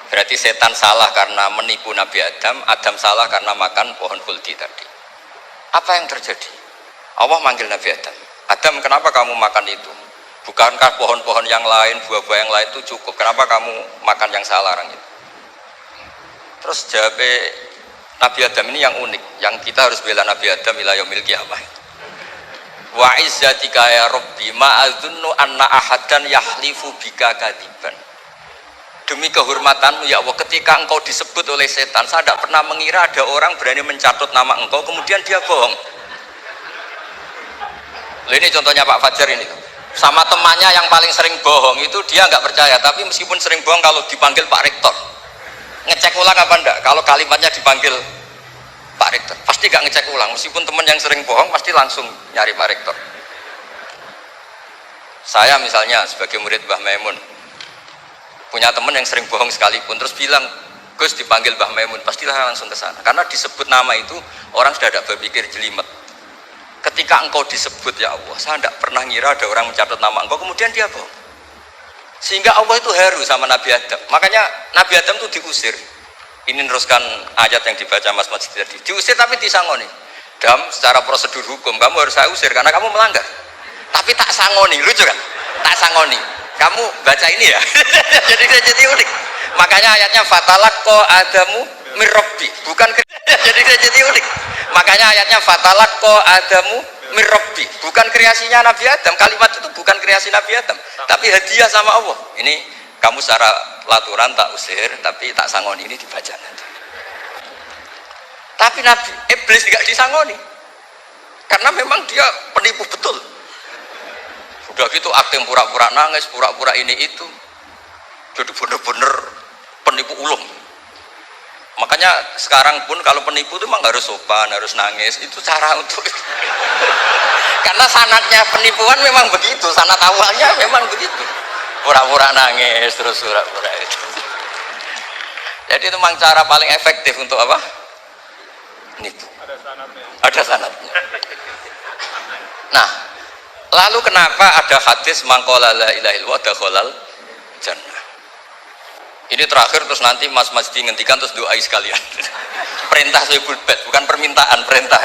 Speaker 2: berarti setan salah karena menipu Nabi Adam, Adam salah karena makan pohon khuldi tadi. Apa yang terjadi? Allah manggil Nabi Adam. Adam, kenapa kamu makan itu? Bukankah pohon-pohon yang lain, buah-buah yang lain itu cukup? Kenapa kamu makan yang saya larang itu? Terus jawab Nabi Adam ini yang unik, yang kita harus bela Nabi Adam ila yaumil qiyamah. Wa izzatika ya Rabbi ma adzunnu anna ahadan yahlifu bika kadiban. Demi kehormatanmu ya Allah, ketika engkau disebut oleh setan, saya tidak pernah mengira ada orang berani mencatut nama engkau kemudian dia bohong. Ini contohnya Pak Fajar ini, sama temannya yang paling sering bohong itu dia nggak percaya, tapi meskipun sering bohong kalau dipanggil Pak Rektor ngecek ulang apa enggak, kalau kalimatnya dipanggil Pak Rektor pasti nggak ngecek ulang, meskipun teman yang sering bohong pasti langsung nyari Pak Rektor. Saya misalnya sebagai murid Mbah Maimun punya teman yang sering bohong sekalipun, terus bilang Gus dipanggil Mbah Maimun, pastilah langsung ke sana, karena disebut nama itu orang sudah ada berpikir jelimet. Ketika engkau disebut ya Allah, saya tidak pernah ngira ada orang mencatat nama engkau kemudian dia bohong. Sehingga Allah itu haru sama Nabi Adam. Makanya Nabi Adam itu diusir. Ini meneruskan ayat yang dibaca Mas Masjid tadi. Diusir tapi disangoni. Dam, secara prosedur hukum kamu harus saya usir karena kamu melanggar. Tapi tak sangoni, lucu kan? Tak sangoni. Kamu baca ini ya. jadi unik. Makanya ayatnya fatalaqqa Adamu mir Rabbi, bukan jadi unik. Makanya ayatnya fatalaqqa Adamu mir Rabbi, bukan kreasinya Nabi Adam. Kalimat itu bukan kreasi Nabi Adam, tapi hadiah sama Allah. Ini kamu secara laturan tak usir, tapi tak sangoni, ini dibaca nanti. Tapi Nabi Iblis tidak disangoni, karena memang dia penipu betul. Sudah gitu akting pura-pura nangis, pura-pura ini itu, jadi bener-bener penipu ulung. Makanya sekarang pun kalau penipu itu memang harus sopan, harus nangis, itu cara untuk karena sanatnya penipuan memang begitu, sanat awalnya memang begitu, pura-pura nangis terus pura-pura itu. Jadi itu memang cara paling efektif untuk apa? Nipu. Ada sanatnya. Nah, lalu kenapa ada hadis mangqala la ilaha illallah dakhalal jannah? Ini terakhir, terus nanti Mas ngendikan terus doai sekalian. Perintah Sohibul Bait, bukan permintaan, perintah.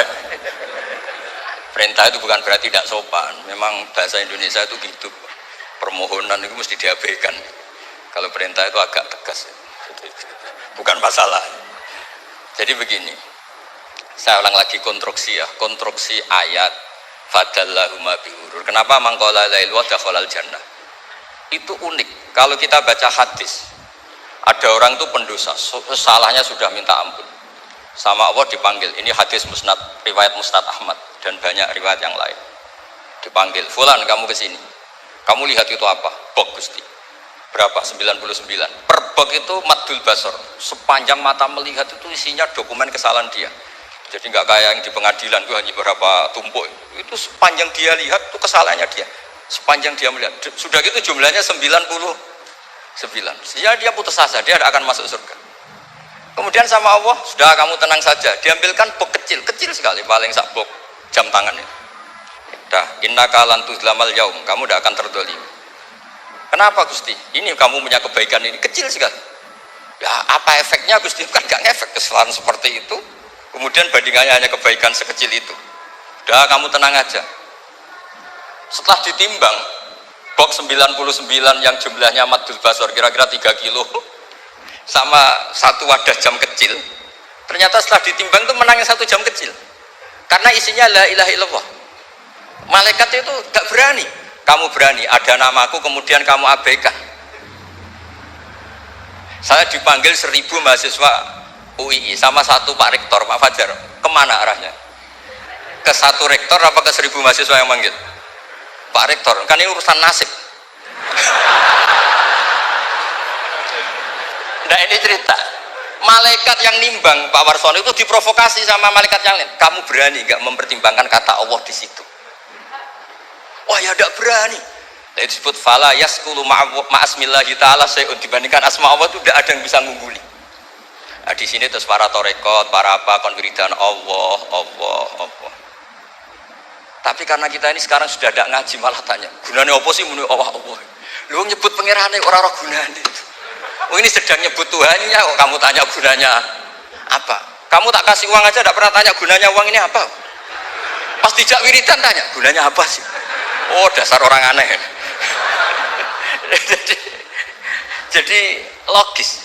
Speaker 2: Perintah itu bukan berarti tidak sopan. Memang bahasa Indonesia itu gitu. Permohonan itu mesti diabaikan. Kalau perintah itu agak tegas. Bukan masalah. Jadi begini. Saya ulang lagi konstruksi ya, konstruksi ayat fadallahuma bihurur. Kenapa mangqala la ilaha illallah dakhalal jannah? Itu unik. Kalau kita baca hadis, ada orang itu pendosa, salahnya sudah minta ampun sama Allah, dipanggil. Ini hadis musnad, riwayat Musnad Ahmad dan banyak riwayat yang lain. Dipanggil, fulan kamu ke sini, kamu lihat itu apa? Bok Gusti. Berapa? 99. Per bok itu madul basor, sepanjang mata melihat itu isinya dokumen kesalahan dia. Jadi nggak kayak yang di pengadilan itu hanya beberapa tumpuk, itu sepanjang dia lihat itu kesalahannya dia, sepanjang dia melihat. Sudah gitu jumlahnya 99, sehingga dia putus asa, dia tidak akan masuk surga. Kemudian sama Allah, sudah kamu tenang saja, diambilkan bok kecil sekali, paling sak bok jam tangan itu. Dah, innaka lan tuzlamal yaum, kamu tidak akan terdolim. Kenapa Gusti? Ini kamu punya kebaikan ini kecil sekali. Ya apa efeknya Gusti? Kan gak ngefek kesalahan seperti itu. Kemudian bandingannya hanya kebaikan sekecil itu. Udah kamu tenang aja. Setelah ditimbang, box 99 yang jumlahnya madul basor kira-kira 3 kilo sama satu wadah jam kecil. Ternyata setelah ditimbang itu menangnya 1 jam kecil. Karena isinya la ilaha illallah. Malaikat itu gak berani. Kamu berani, ada namaku kemudian kamu abaikan. Saya dipanggil 1000 mahasiswa UII sama satu Pak Rektor, Pak Fajar. Kemana arahnya? Ke satu rektor apa ke 1000 mahasiswa yang manggil? Pak Rektor, kan ini urusan nasib. Nah ini cerita. Malaikat yang nimbang Pak Warsono itu diprovokasi sama malaikat yang lain. Kamu berani nggak mempertimbangkan kata Allah di situ? Wah ya tidak berani. Nah, itu disebut fala yaskulu ma'asmillahi ta'ala sayun, dibandingkan asma Allah itu tidak ada yang bisa mengungguli. Nah, di sini terus para torekot, para apa konwiridan Allah. Tapi karena kita ini sekarang sudah tidak ngaji, malah tanya gunanya apa sih muni Allah. Lu nyebut pangerane orang gunanya itu. Oh ini sedang nyebut Tuhannya, kok kamu tanya gunanya apa? Kamu tak kasih uang aja tidak pernah tanya gunanya uang ini apa? Pas dijak wiridan tanya gunanya apa sih? Oh dasar orang aneh. jadi logis.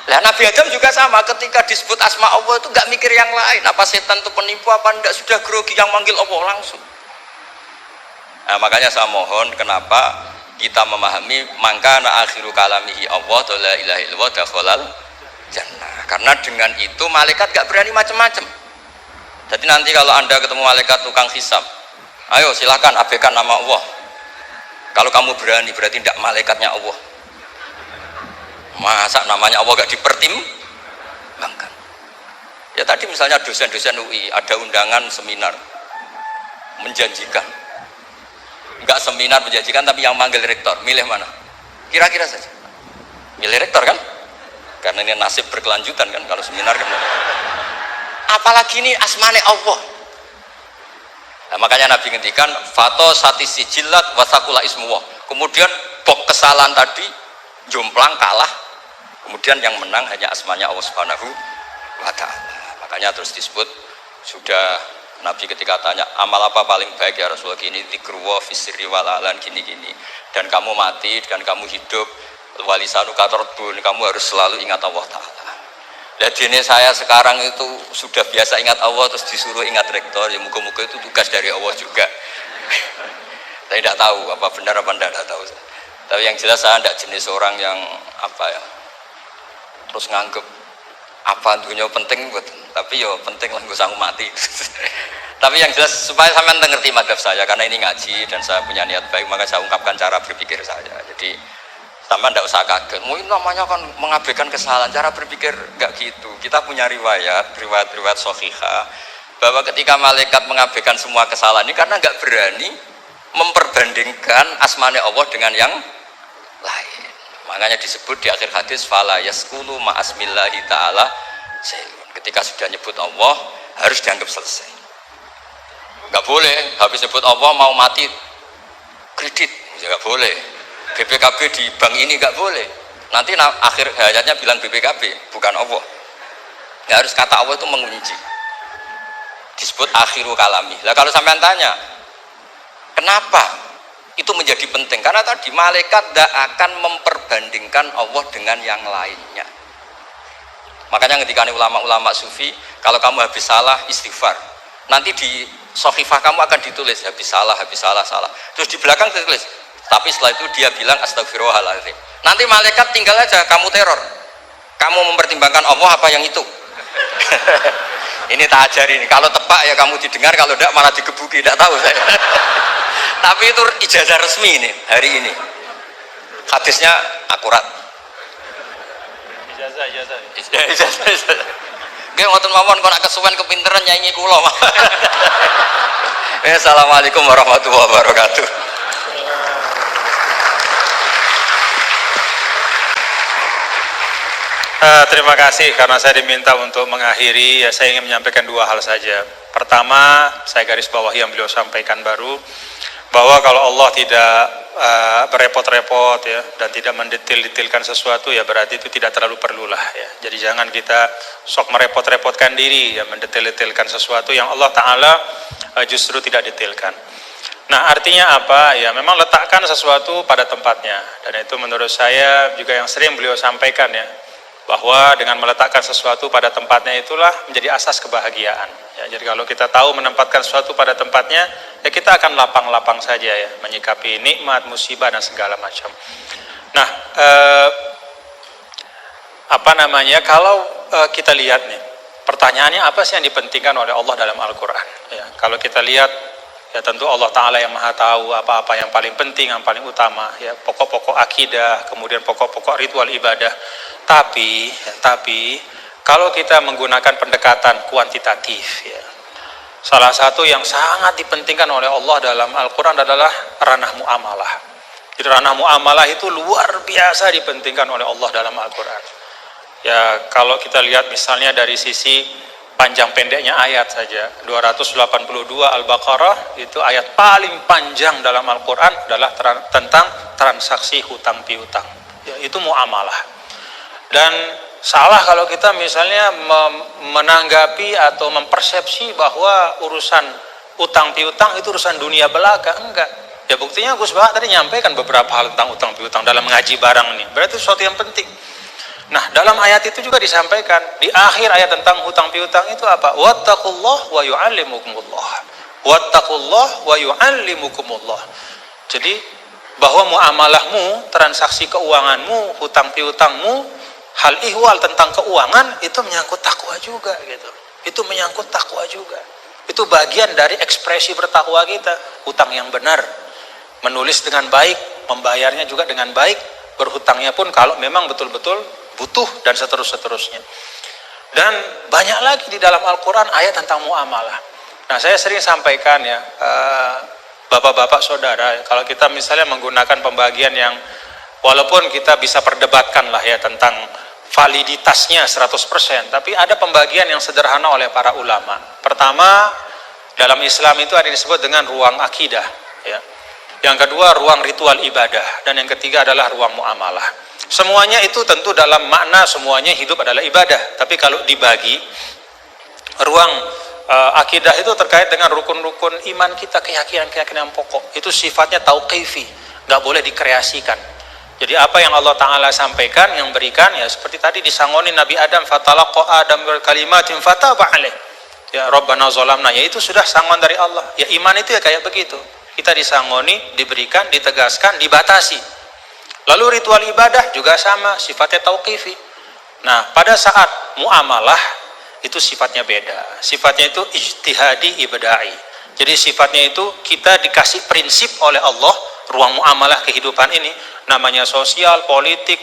Speaker 2: Nah Nabi Adam juga sama, ketika disebut asma Allah itu nggak mikir yang lain, apa setan itu penipu apa enggak, sudah grogi yang manggil Allah langsung. Nah, makanya saya mohon kenapa kita memahami mangkana akhiru kalamihi Allah la ilaha illallah dakhalal jannah, karena dengan itu malaikat nggak berani macam-macam. Jadi nanti kalau Anda ketemu malaikat tukang hisab, ayo silakan abaikan nama Allah. Kalau kamu berani berarti tidak malaikatnya Allah. Masa namanya Allah gak dipertimbangkan? Ya tadi misalnya dosen-dosen UI ada undangan seminar menjanjikan. Enggak seminar menjanjikan tapi yang manggil rektor, milih mana? Kira-kira saja. Milih rektor kan? Karena ini nasib berkelanjutan kan kalau seminar kan. Apalagi ini asmane Allah. Nah, makanya Nabi ngendikan fato satisi jilat wasakula ismuwah. Kemudian bok kesalahan tadi jomplang kalah. Kemudian yang menang hanya asmanya Allah Subhanahu wa ta'ala. Makanya terus disebut sudah Nabi ketika tanya amal apa paling baik ya Rasulullah, gini dzikrullah fisri wal alan gini-gini. Dan kamu mati dan kamu hidup walisanu katorbun, kamu harus selalu ingat Allah Ta'ala. Jadi ini saya sekarang itu sudah biasa ingat Allah terus disuruh ingat rektor, ya muka-muka itu tugas dari Allah juga. Saya tidak tahu apa benar apa tidak tahu. Tapi yang jelas saya tidak jenis orang yang apa ya, terus nganggep apa dunia penting buat, tapi yo penting lah gue sanggup mati. Tapi yang jelas supaya sampean ngerti madhab saya, karena ini ngaji dan saya punya niat baik, maka saya ungkapkan cara berpikir saya. Jadi sampean tidak usah kaget, mungkin namanya kan mengabaikan kesalahan, cara berpikir nggak gitu. Kita punya riwayat sahihah bahwa ketika malaikat mengabaikan semua kesalahan ini karena nggak berani memperbandingkan asmane Allah dengan yang lain. Makanya disebut di akhir hadis fala yaskulu ma'asmillahi ta'ala sayun. Ketika sudah nyebut Allah harus dianggap selesai. Nggak boleh habis nyebut Allah mau mati kredit, ya nggak boleh. BPKB di bank ini nggak boleh. Nanti akhir hayatnya bilang BPKB bukan Allah. Nggak harus kata Allah itu mengunci. Disebut akhiru kalami. Lah kalau sampean tanya kenapa itu menjadi penting? Karena tadi malaikat tidak akan memperbandingkan Allah dengan yang lainnya. Makanya ketika ulama-ulama sufi, kalau kamu habis salah istighfar, nanti di sohifah kamu akan ditulis habis salah. Terus di belakang ditulis, tapi setelah itu dia bilang astagfirullahaladzim. Nanti malaikat tinggal aja kamu teror. Kamu mempertimbangkan Allah apa yang itu? Ini tak ajari ini. Kalau tepak ya kamu didengar, kalau tidak malah digebuki. Tidak tahu saya. Tapi itu ijazah resmi ini hari ini. Hadisnya akurat.
Speaker 1: Ijazah.
Speaker 2: Nggih ngoten mawon kok nak kesuwen kepinteran nyanyi kula. Assalamualaikum warahmatullahi wabarakatuh.
Speaker 1: Terima kasih karena saya diminta untuk mengakhiri, ya saya ingin menyampaikan dua hal saja. Pertama, saya garis bawahi yang beliau sampaikan baru, bahwa kalau Allah tidak berepot-repot ya dan tidak mendetil-detilkan sesuatu, ya berarti itu tidak terlalu perlulah ya. Jadi jangan kita sok merepot-repotkan diri ya mendetil-detilkan sesuatu yang Allah Ta'ala justru tidak detilkan. Nah, artinya apa? Ya memang letakkan sesuatu pada tempatnya, dan itu menurut saya juga yang sering beliau sampaikan ya, bahwa dengan meletakkan sesuatu pada tempatnya itulah menjadi asas kebahagiaan ya. Jadi kalau kita tahu menempatkan sesuatu pada tempatnya, ya kita akan lapang-lapang saja ya menyikapi nikmat, musibah dan segala macam. Nah, kalau kita lihat nih, pertanyaannya apa sih yang dipentingkan oleh Allah dalam Al-Quran ya? Kalau kita lihat, ya tentu Allah Ta'ala yang maha tahu apa-apa yang paling penting, yang paling utama ya, pokok-pokok akidah, kemudian pokok-pokok ritual ibadah. Tapi kalau kita menggunakan pendekatan kuantitatif ya, salah satu yang sangat dipentingkan oleh Allah dalam Al-Quran adalah ranah muamalah. Jadi ranah muamalah itu luar biasa dipentingkan oleh Allah dalam Al-Quran ya. Kalau kita lihat misalnya dari sisi panjang pendeknya ayat saja, 282 Al-Baqarah itu ayat paling panjang dalam Al-Quran adalah tentang transaksi hutang piutang ya, itu muamalah. Dan salah kalau kita misalnya menanggapi atau mempersepsi bahwa urusan utang piutang itu urusan dunia belaka. Enggak ya, buktinya Gus Bah tadi nyampaikan beberapa hal tentang utang piutang dalam mengaji barang ini, berarti sesuatu yang penting. Nah, dalam ayat itu juga disampaikan di akhir ayat tentang hutang piutang itu apa? Wattaqullah wa yu'allimukumullah. Wattaqullah wa yu'allimukumullah. Jadi bahwa muamalahmu, transaksi keuanganmu, hutang piutangmu, hal ihwal tentang keuangan itu menyangkut takwa juga gitu. Itu menyangkut takwa juga. Itu bagian dari ekspresi bertakwa kita. Hutang yang benar, menulis dengan baik, membayarnya juga dengan baik, berhutangnya pun kalau memang betul-betul butuh dan seterusnya. Dan banyak lagi di dalam Al-Quran ayat tentang muamalah. Nah, saya sering sampaikan ya, bapak-bapak saudara, kalau kita misalnya menggunakan pembagian yang walaupun kita bisa perdebatkan lah ya tentang validitasnya 100%, tapi ada pembagian yang sederhana oleh para ulama. Pertama, dalam Islam itu ada yang disebut dengan ruang akidah ya. Yang kedua ruang ritual ibadah, dan yang ketiga adalah ruang muamalah. Semuanya itu tentu dalam makna semuanya hidup adalah ibadah, tapi kalau dibagi, ruang akidah itu terkait dengan rukun-rukun iman kita, keyakinan-keyakinan pokok. Itu sifatnya tauqifi, nggak boleh dikreasikan. Jadi apa yang Allah Ta'ala sampaikan, yang berikan ya seperti tadi disangoni Nabi Adam, fatalaqa Adam berkalimatin fataba alaih ya Rabbana zolamna, ya itu sudah sangon dari Allah ya. Iman itu ya kayak begitu, kita disangoni, diberikan, ditegaskan, dibatasi. Lalu ritual ibadah juga sama, sifatnya tauqifi. Nah, pada saat muamalah itu sifatnya beda, sifatnya itu ijtihadi ibada'i. Jadi sifatnya itu kita dikasih prinsip oleh Allah, ruang muamalah kehidupan ini namanya sosial, politik,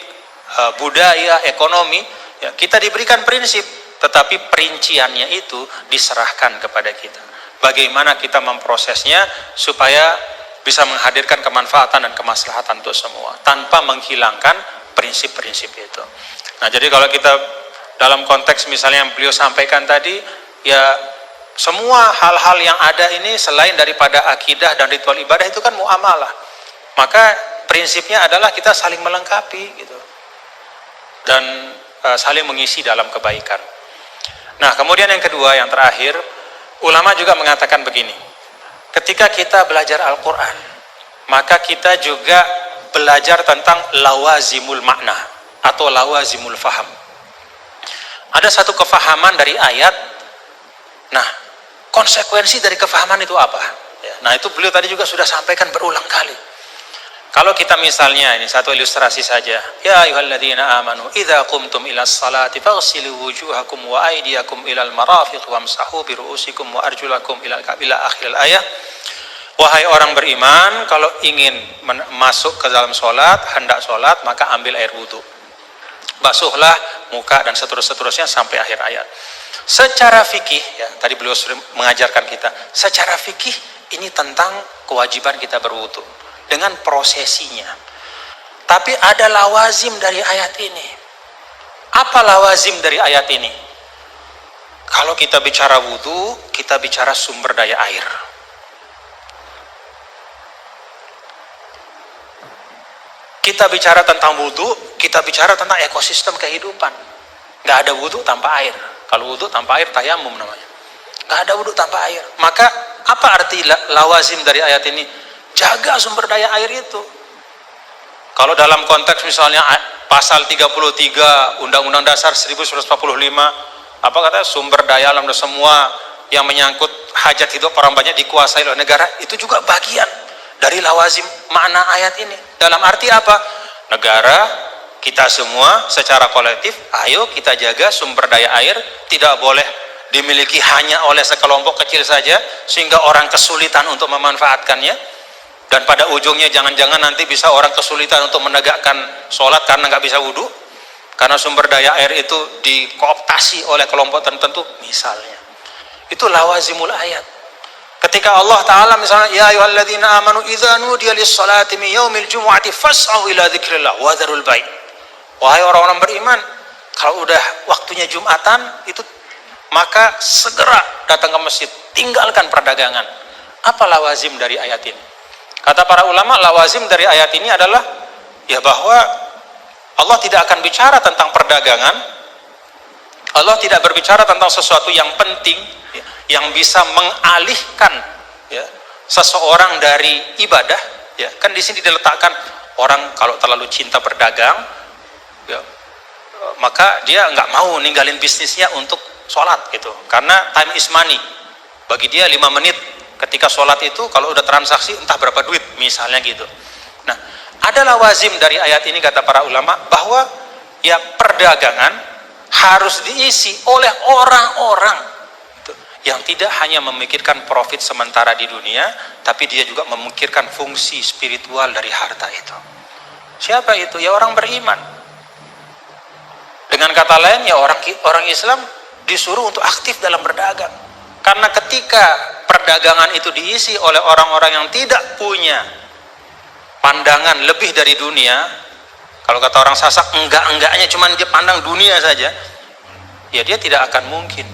Speaker 1: budaya, ekonomi ya, kita diberikan prinsip, tetapi perinciannya itu diserahkan kepada kita. Bagaimana kita memprosesnya supaya bisa menghadirkan kemanfaatan dan kemaslahatan untuk semua tanpa menghilangkan prinsip-prinsip itu. Nah, jadi kalau kita dalam konteks misalnya yang beliau sampaikan tadi ya, semua hal-hal yang ada ini selain daripada akidah dan ritual ibadah itu kan muamalah. Maka prinsipnya adalah kita saling melengkapi gitu, dan saling mengisi dalam kebaikan. Nah, kemudian yang kedua, yang terakhir, ulama juga mengatakan begini, ketika kita belajar Al-Quran, maka kita juga belajar tentang lawazimul makna atau lawazimul faham. Ada satu kefahaman dari ayat, nah konsekuensi dari kefahaman itu apa ya, nah itu beliau tadi juga sudah sampaikan berulang kali. Kalau kita misalnya, ini satu ilustrasi saja, ya ayyuhalladzina amanu idza qumtum ilas salati faghsilu wujuhakum wa aydiyakum ilal marafiq wamsahu bi ru'usikum wa arjulakum ila akhiril ayat. Wahai orang beriman, kalau ingin masuk ke dalam sholat, hendak sholat, maka ambil air wudhu. Basuhlah muka dan seterusnya sampai akhir ayat. Secara fikih, ya, tadi beliau sering mengajarkan kita, secara fikih ini tentang kewajiban kita berwudhu dengan prosesinya. Tapi ada lawazim dari ayat ini. Apa lawazim dari ayat ini? Kalau kita bicara wudhu, kita bicara sumber daya air. Kita bicara tentang wudhu, kita bicara tentang ekosistem kehidupan. Nggak ada wudhu tanpa air. Kalau wudhu tanpa air, tayamum namanya. Nggak ada wudhu tanpa air. Maka apa arti lawazim dari ayat ini? Jaga sumber daya air itu. Kalau dalam konteks misalnya pasal 33 Undang-Undang Dasar 1945, apa kata sumber daya alam dan semua yang menyangkut hajat hidup orang banyak dikuasai oleh negara, itu juga bagian dari lawazim makna ayat ini. Dalam arti apa? Negara, kita semua secara kolektif, ayo kita jaga sumber daya air, tidak boleh dimiliki hanya oleh sekelompok kecil saja sehingga orang kesulitan untuk memanfaatkannya, dan pada ujungnya jangan-jangan nanti bisa orang kesulitan untuk menegakkan sholat karena nggak bisa wudhu karena sumber daya air itu dikooptasi oleh kelompok tertentu misalnya. Itu lawazimul ayat. Ketika Allah Ta'ala misalnya, ya ayyuhalladzina amanu idza nudiya lis-salati min yaumil jumu'ati fas'au ila dzikrillah wa dzarul bai'. Wahai orang-orang beriman, kalau udah waktunya Jumatan itu maka segera datang ke masjid, tinggalkan perdagangan. Apa lawazim dari ayat ini? Kata para ulama, lawazim dari ayat ini adalah ya bahwa Allah tidak akan bicara tentang perdagangan. Allah tidak berbicara tentang sesuatu yang penting yang bisa mengalihkan ya, seseorang dari ibadah. Ya, kan di sini diletakkan orang kalau terlalu cinta berdagang, ya, maka dia nggak mau ninggalin bisnisnya untuk sholat gitu. Karena time is money. Bagi dia 5 menit ketika sholat itu kalau udah transaksi entah berapa duit misalnya gitu. Nah, ada lawazim dari ayat ini kata para ulama bahwa ya perdagangan harus diisi oleh orang-orang yang tidak hanya memikirkan profit sementara di dunia, tapi dia juga memikirkan fungsi spiritual dari harta itu. Siapa itu? Ya orang beriman. Dengan kata lain, ya orang Islam disuruh untuk aktif dalam berdagang. Karena ketika perdagangan itu diisi oleh orang-orang yang tidak punya pandangan lebih dari dunia, kalau kata orang Sasak, enggak-enggaknya cuma dia pandang dunia saja, ya dia tidak akan mungkin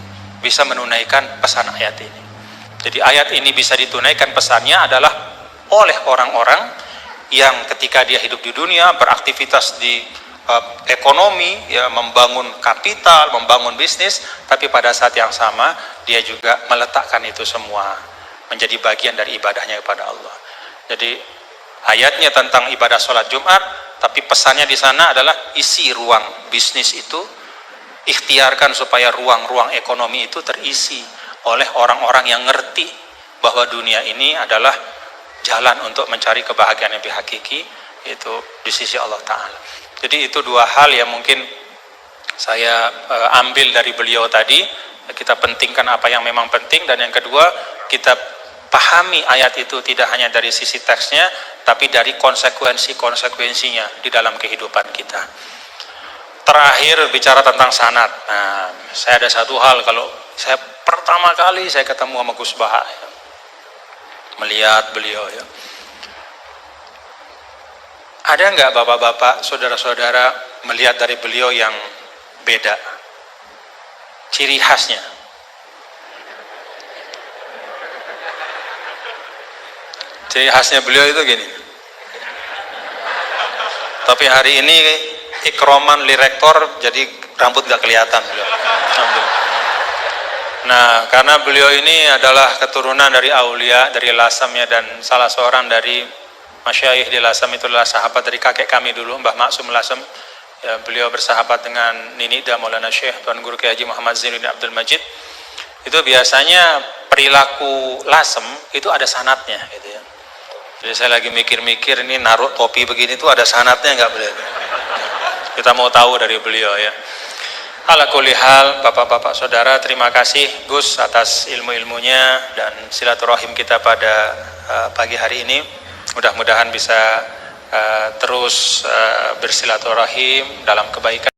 Speaker 1: bisa menunaikan pesan ayat ini. Jadi ayat ini bisa ditunaikan pesannya adalah oleh orang-orang yang ketika dia hidup di dunia beraktivitas di ekonomi, ya membangun kapital, membangun bisnis, tapi pada saat yang sama dia juga meletakkan itu semua menjadi bagian dari ibadahnya kepada Allah. Jadi ayatnya tentang ibadah sholat Jumat, tapi pesannya di sana adalah isi ruang bisnis itu, ikhtiarkan supaya ruang-ruang ekonomi itu terisi oleh orang-orang yang ngerti bahwa dunia ini adalah jalan untuk mencari kebahagiaan yang lebih hakiki, yaitu di sisi Allah Ta'ala. Jadi itu dua hal yang mungkin saya ambil dari beliau tadi. Kita pentingkan apa yang memang penting, dan yang kedua kita pahami ayat itu tidak hanya dari sisi teksnya, tapi dari konsekuensi-konsekuensinya di dalam kehidupan kita. Terakhir bicara tentang sanad. Nah, saya ada satu hal, kalau saya pertama kali saya ketemu sama Gus Baha, ya, melihat beliau, ya, ada nggak bapak-bapak, saudara-saudara melihat dari beliau yang beda, ciri khasnya? Ciri khasnya beliau itu gini. Tapi hari ini ikroman li rektor, jadi rambut gak kelihatan beliau. Nah, karena beliau ini adalah keturunan dari aulia, dari Lasamnya, dan salah seorang dari masyayikh di Lasam itu adalah sahabat dari kakek kami dulu, Mbah Maksum Lasam. Ya, beliau bersahabat dengan Nini dan Maulana Syekh Tuan Guru Kiai Haji Muhammad Zainuddin Abdul Majid. Itu biasanya perilaku Lasem itu ada sanatnya, gitu ya. Jadi saya lagi mikir-mikir, ini naruh topi begini tuh ada sanatnya nggak beliau? Kita mau tahu dari beliau, ya. Ala kulli hal, Bapak-bapak Saudara, terima kasih Gus atas ilmu-ilmunya dan silaturahim kita pada pagi hari ini. Mudah-mudahan bisa terus bersilaturahim dalam kebaikan.